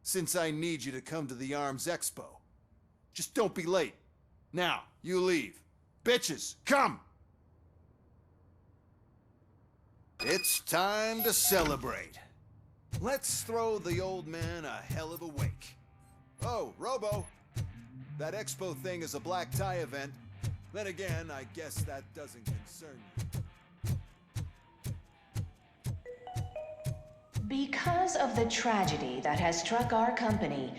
since I need you to come to the Arms Expo. Just don't be late. Now, you leave. Bitches, come! It's time to celebrate. Let's throw the old man a hell of a wake. Oh, Robo! That expo thing is a black tie event. Then again, I guess that doesn't concern you.
Because of the tragedy that has struck our company,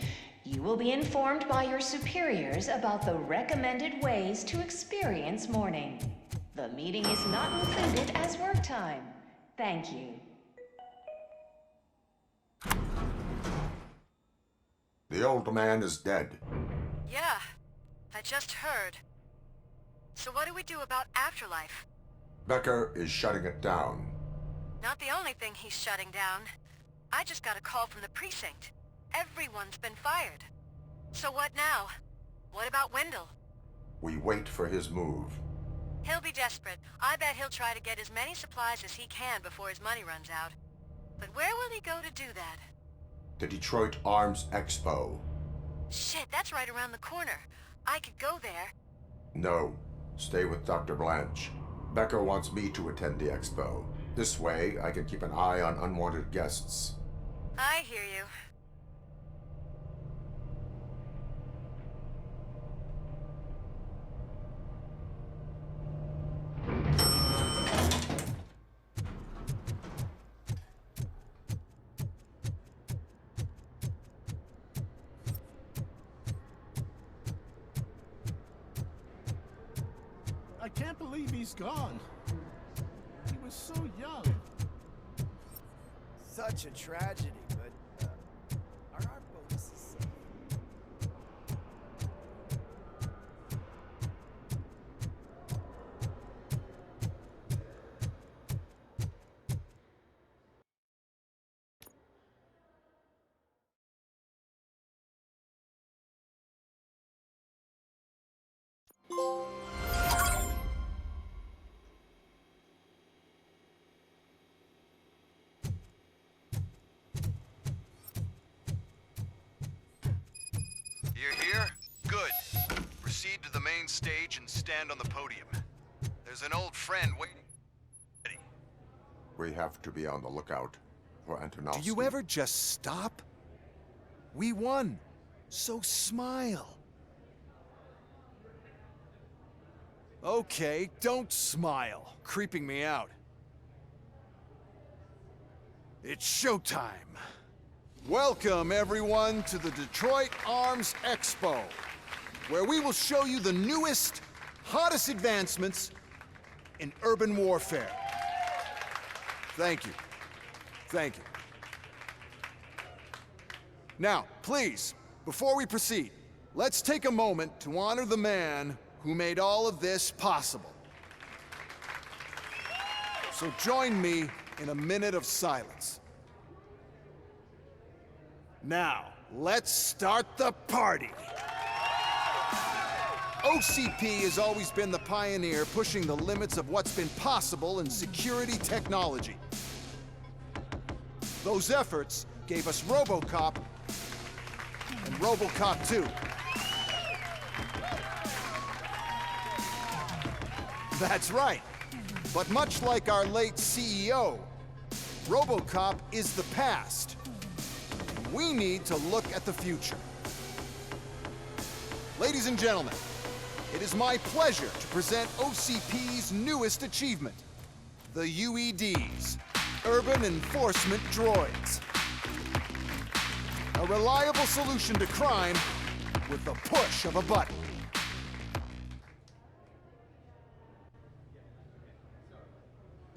you will be informed by your superiors about the recommended ways to experience mourning. The meeting is not included as work time. Thank you.
The old man is dead.
Yeah, I just heard. So what do we do about afterlife?
Becker is shutting it down.
Not the only thing he's shutting down. I just got a call from the precinct. Everyone's been fired. So what now? What about Wendell?
We wait for his move.
He'll be desperate. I bet he'll try to get as many supplies as he can before his money runs out. But where will he go to do that?
The Detroit Arms Expo.
Shit, that's right around the corner. I could go there.
No. Stay with Dr. Blanche. Becker wants me to attend the expo. This way, I can keep an eye on unwanted guests.
I hear you.
I can't believe he's gone. He was so young.
Such a tragedy, but are our bonuses safe?
You're here? Good. Proceed to the main stage and stand on the podium. There's an old friend waiting.
We have to be on the lookout for Antonovsky.
Do you ever just stop? We won. So smile. Okay, don't smile. Creeping me out. It's showtime. Welcome, everyone, to the Detroit Arms Expo, where we will show you the newest, hottest advancements in urban warfare. Thank you. Thank you. Now, please, before we proceed, let's take a moment to honor the man who made all of this possible. So join me in a minute of silence. Now, let's start the party! OCP has always been the pioneer pushing the limits of what's been possible in security technology. Those efforts gave us Robocop and Robocop 2. That's right. But much like our late CEO, Robocop is the past. We need to look at the future. Ladies and gentlemen, it is my pleasure to present OCP's newest achievement, the UEDs, Urban Enforcement Droids. A reliable solution to crime with the push of a button.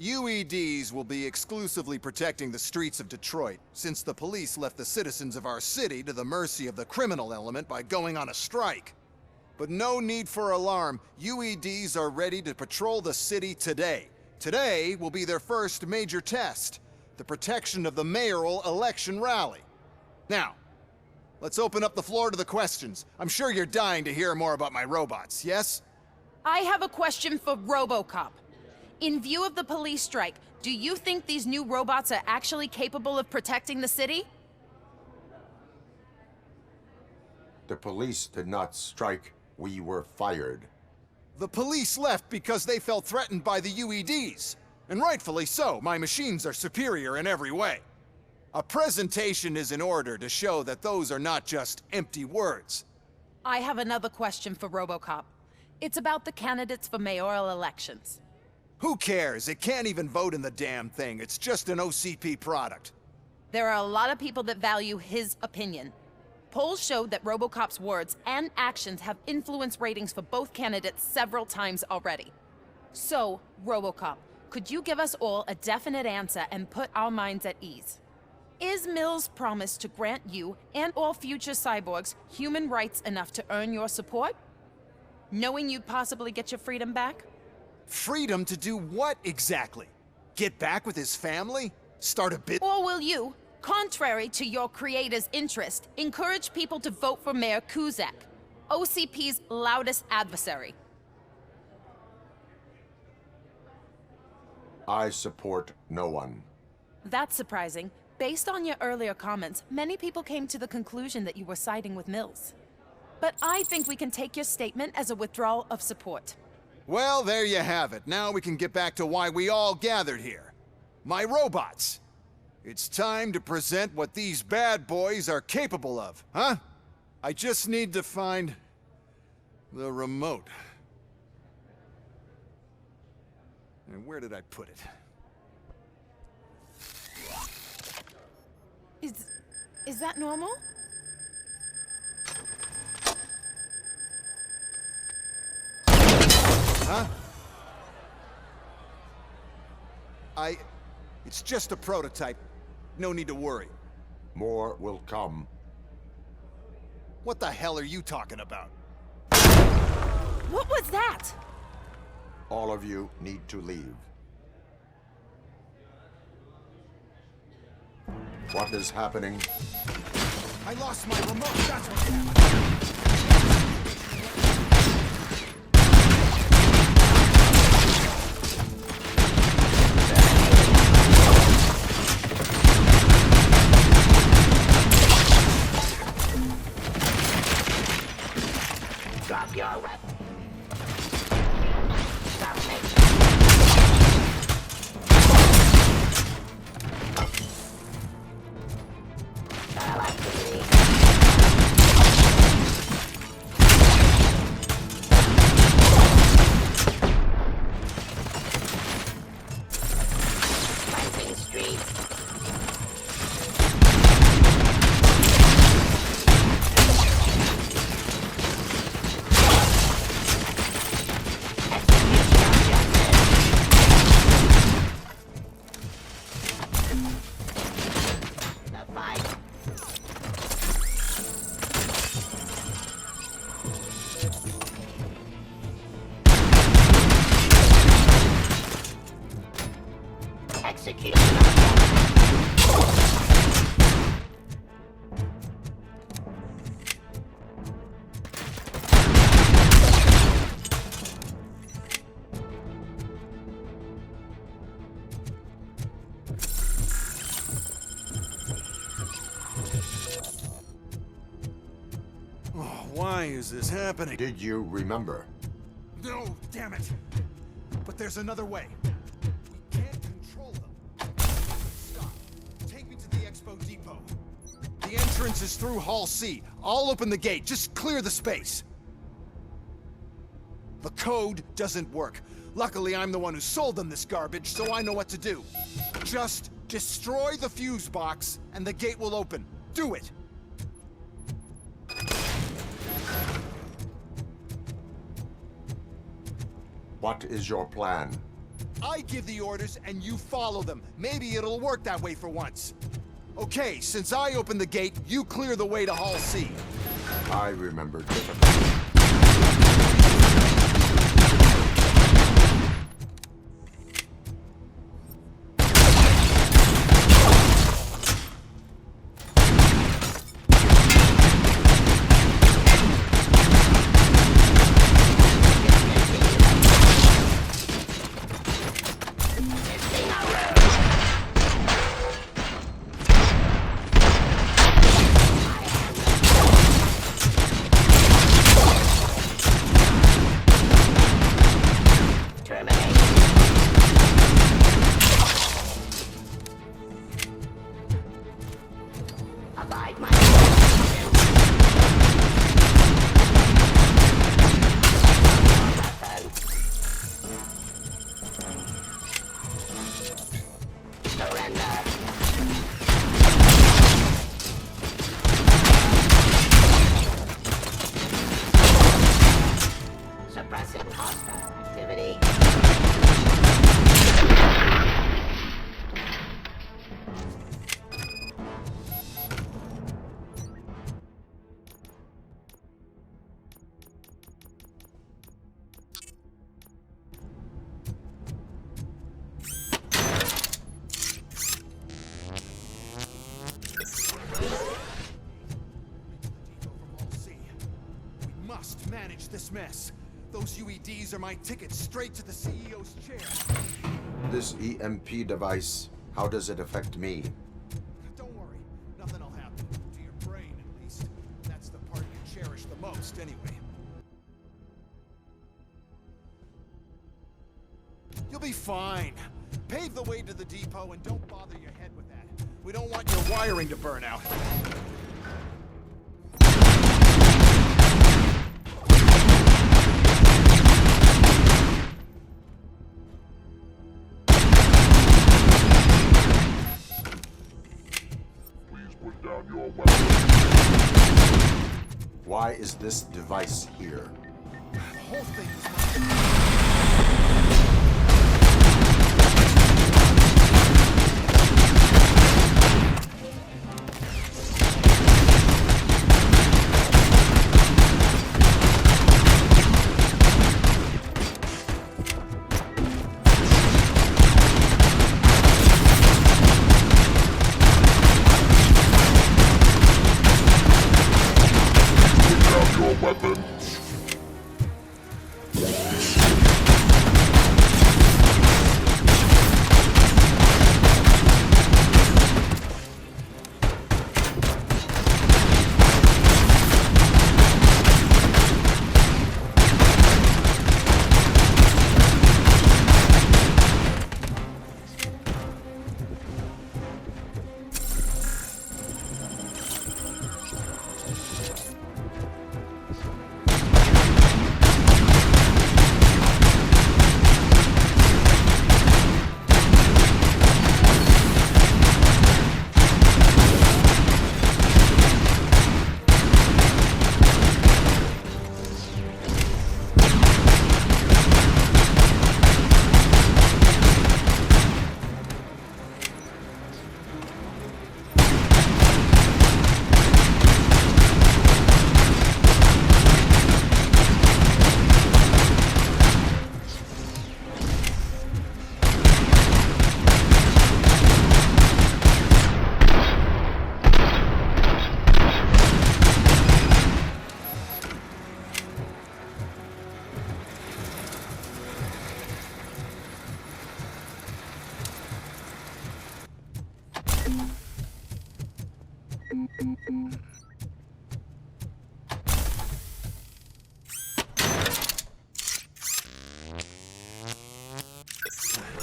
UEDs will be exclusively protecting the streets of Detroit, since the police left the citizens of our city to the mercy of the criminal element by going on a strike. But no need for alarm. UEDs are ready to patrol the city today. Today will be their first major test, the protection of the mayoral election rally. Now, let's open up the floor to the questions. I'm sure you're dying to hear more about my robots, yes?
I have a question for Robocop. In view of the police strike, do you think these new robots are actually capable of protecting the city?
The police did not strike. We were fired.
The police left because they felt threatened by the UEDs. And rightfully so. My machines are superior in every way. A presentation is in order to show that those are not just empty words.
I have another question for Robocop. It's about the candidates for mayoral elections.
Who cares? It can't even vote in the damn thing. It's just an OCP product.
There are a lot of people that value his opinion. Polls showed that Robocop's words and actions have influenced ratings for both candidates several times already. So, Robocop, could you give us all a definite answer and put our minds at ease? Is Mills' promise to grant you and all future cyborgs human rights enough to earn your support? Knowing you'd possibly get your freedom back?
Freedom to do what exactly? Get back with his family? Start a bit?
Or will you, contrary to your creator's interest, encourage people to vote for Mayor Kuzak, OCP's loudest adversary?
I support no one.
That's surprising. Based on your earlier comments, many people came to the conclusion that you were siding with Mills. But I think we can take your statement as a withdrawal of support.
Well, there you have it. Now we can get back to why we all gathered here. My robots. It's time to present what these bad boys are capable of, huh? I just need to find the remote. And where did I put it?
Is that normal?
Huh? It's just a prototype. No need to worry.
More will come.
What the hell are you talking about?
What was that?
All of you need to leave. What is happening?
I lost my remote, that's what happened.
Drop your weapon. Stop me. I like to leave. Fighting street.
Why is this happening?
Did you remember?
No, damn it. But there's another way. We can't control them. Stop. Take me to the Expo Depot. The entrance is through Hall C. I'll open the gate. Just clear the space. The code doesn't work. Luckily, I'm the one who sold them this garbage, so I know what to do. Just destroy the fuse box, and the gate will open. Do it!
What is your plan?
I give the orders and you follow them. Maybe it'll work that way for once. Okay, since I opened the gate, you clear the way to Hall C.
I remember differently.
this mess. Those UEDs are my ticket straight to the CEO's chair.
This EMP device, how does it affect me?
Don't worry, nothing'll happen. To your brain, at least. That's the part you cherish the most, anyway. You'll be fine. Pave the way to the depot and don't bother your head with that. We don't want your wiring to burn out.
Please put down your weapon. Why is this device here?
The whole thing is...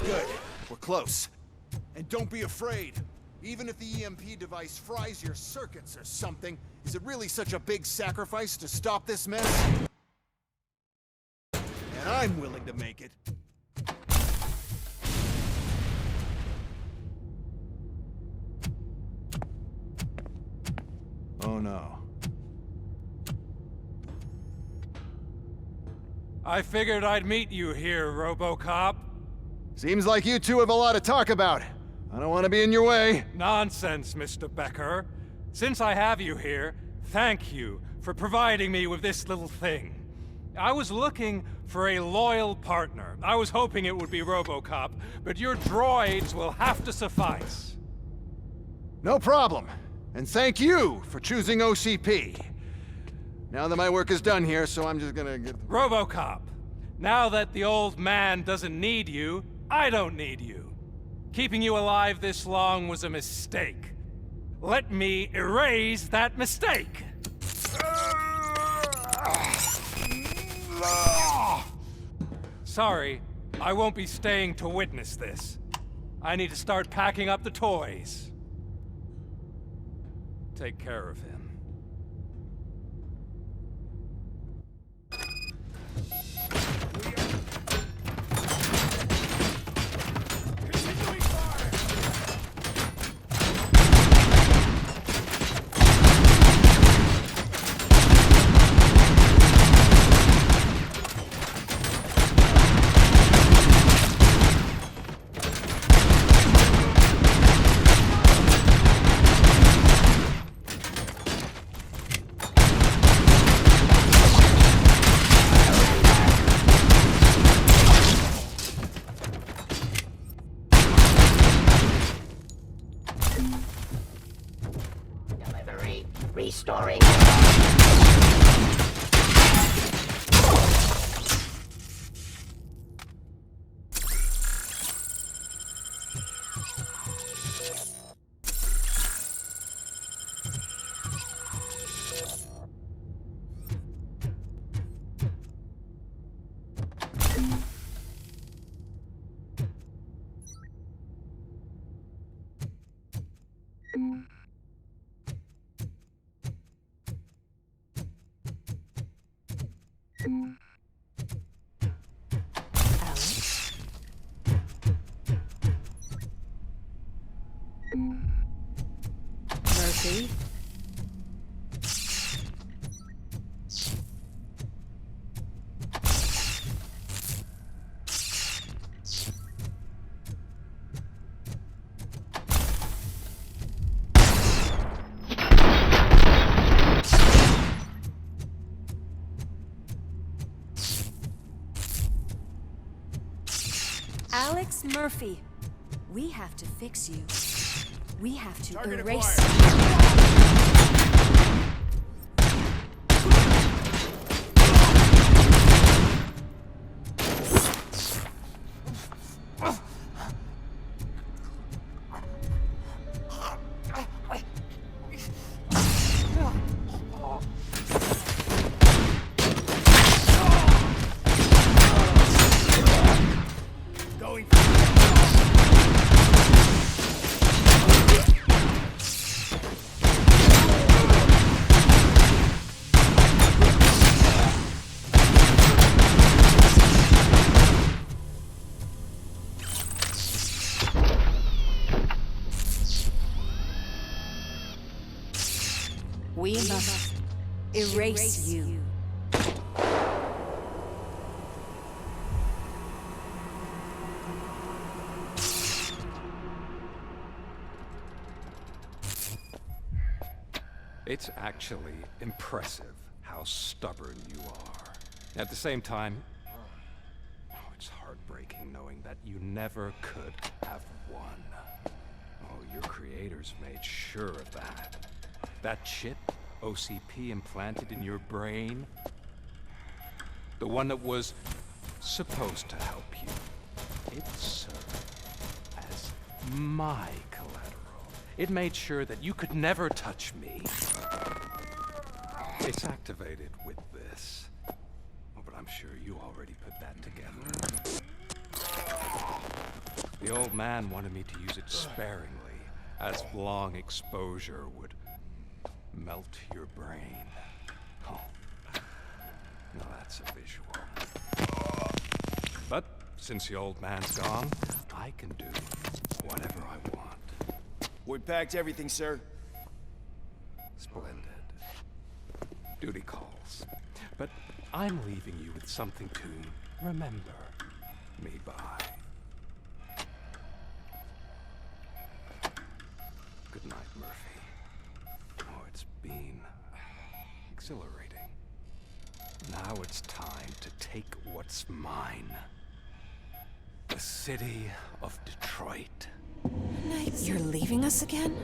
Good. We're close. And don't be afraid. Even if the EMP device fries your circuits or something, is it really such a big sacrifice to stop this mess? And I'm willing to make it. Oh no.
I figured I'd meet you here, Robocop.
Seems like you two have a lot to talk about. I don't want to be in your way.
Nonsense, Mr. Becker. Since I have you here, thank you for providing me with this little thing. I was looking for a loyal partner. I was hoping it would be Robocop, but your droids will have to suffice.
No problem. And thank you for choosing OCP. Now that my work is done here, so I'm just gonna get...
Robocop, now that the old man doesn't need you, I don't need you. Keeping you alive this long was a mistake. Let me erase that mistake. Sorry, I won't be staying to witness this. I need to start packing up the toys. Take care of him.
Restoring.
Murphy?
Alex Murphy, we have to fix you. We have to
Target
erase
Going.
We must erase you.
It's actually impressive how stubborn you are. At the same time, it's heartbreaking knowing that you never could have won. Oh, your creators made sure of that. That chip OCP implanted in your brain, the one that was supposed to help you, it served as my collateral. It made sure that you could never touch me. It's activated with this. Oh, but I'm sure you already put that together. The old man wanted me to use it sparingly, as long exposure would melt your brain. Oh, now that's a visual. But since the old man's gone, I can do whatever I want.
We packed everything, sir.
Splendid. Duty calls. But I'm leaving you with something to remember me by. Good night, Murphy. Oh, it's been exhilarating. Now it's time to take what's mine. The city of Detroit.
You're leaving us again?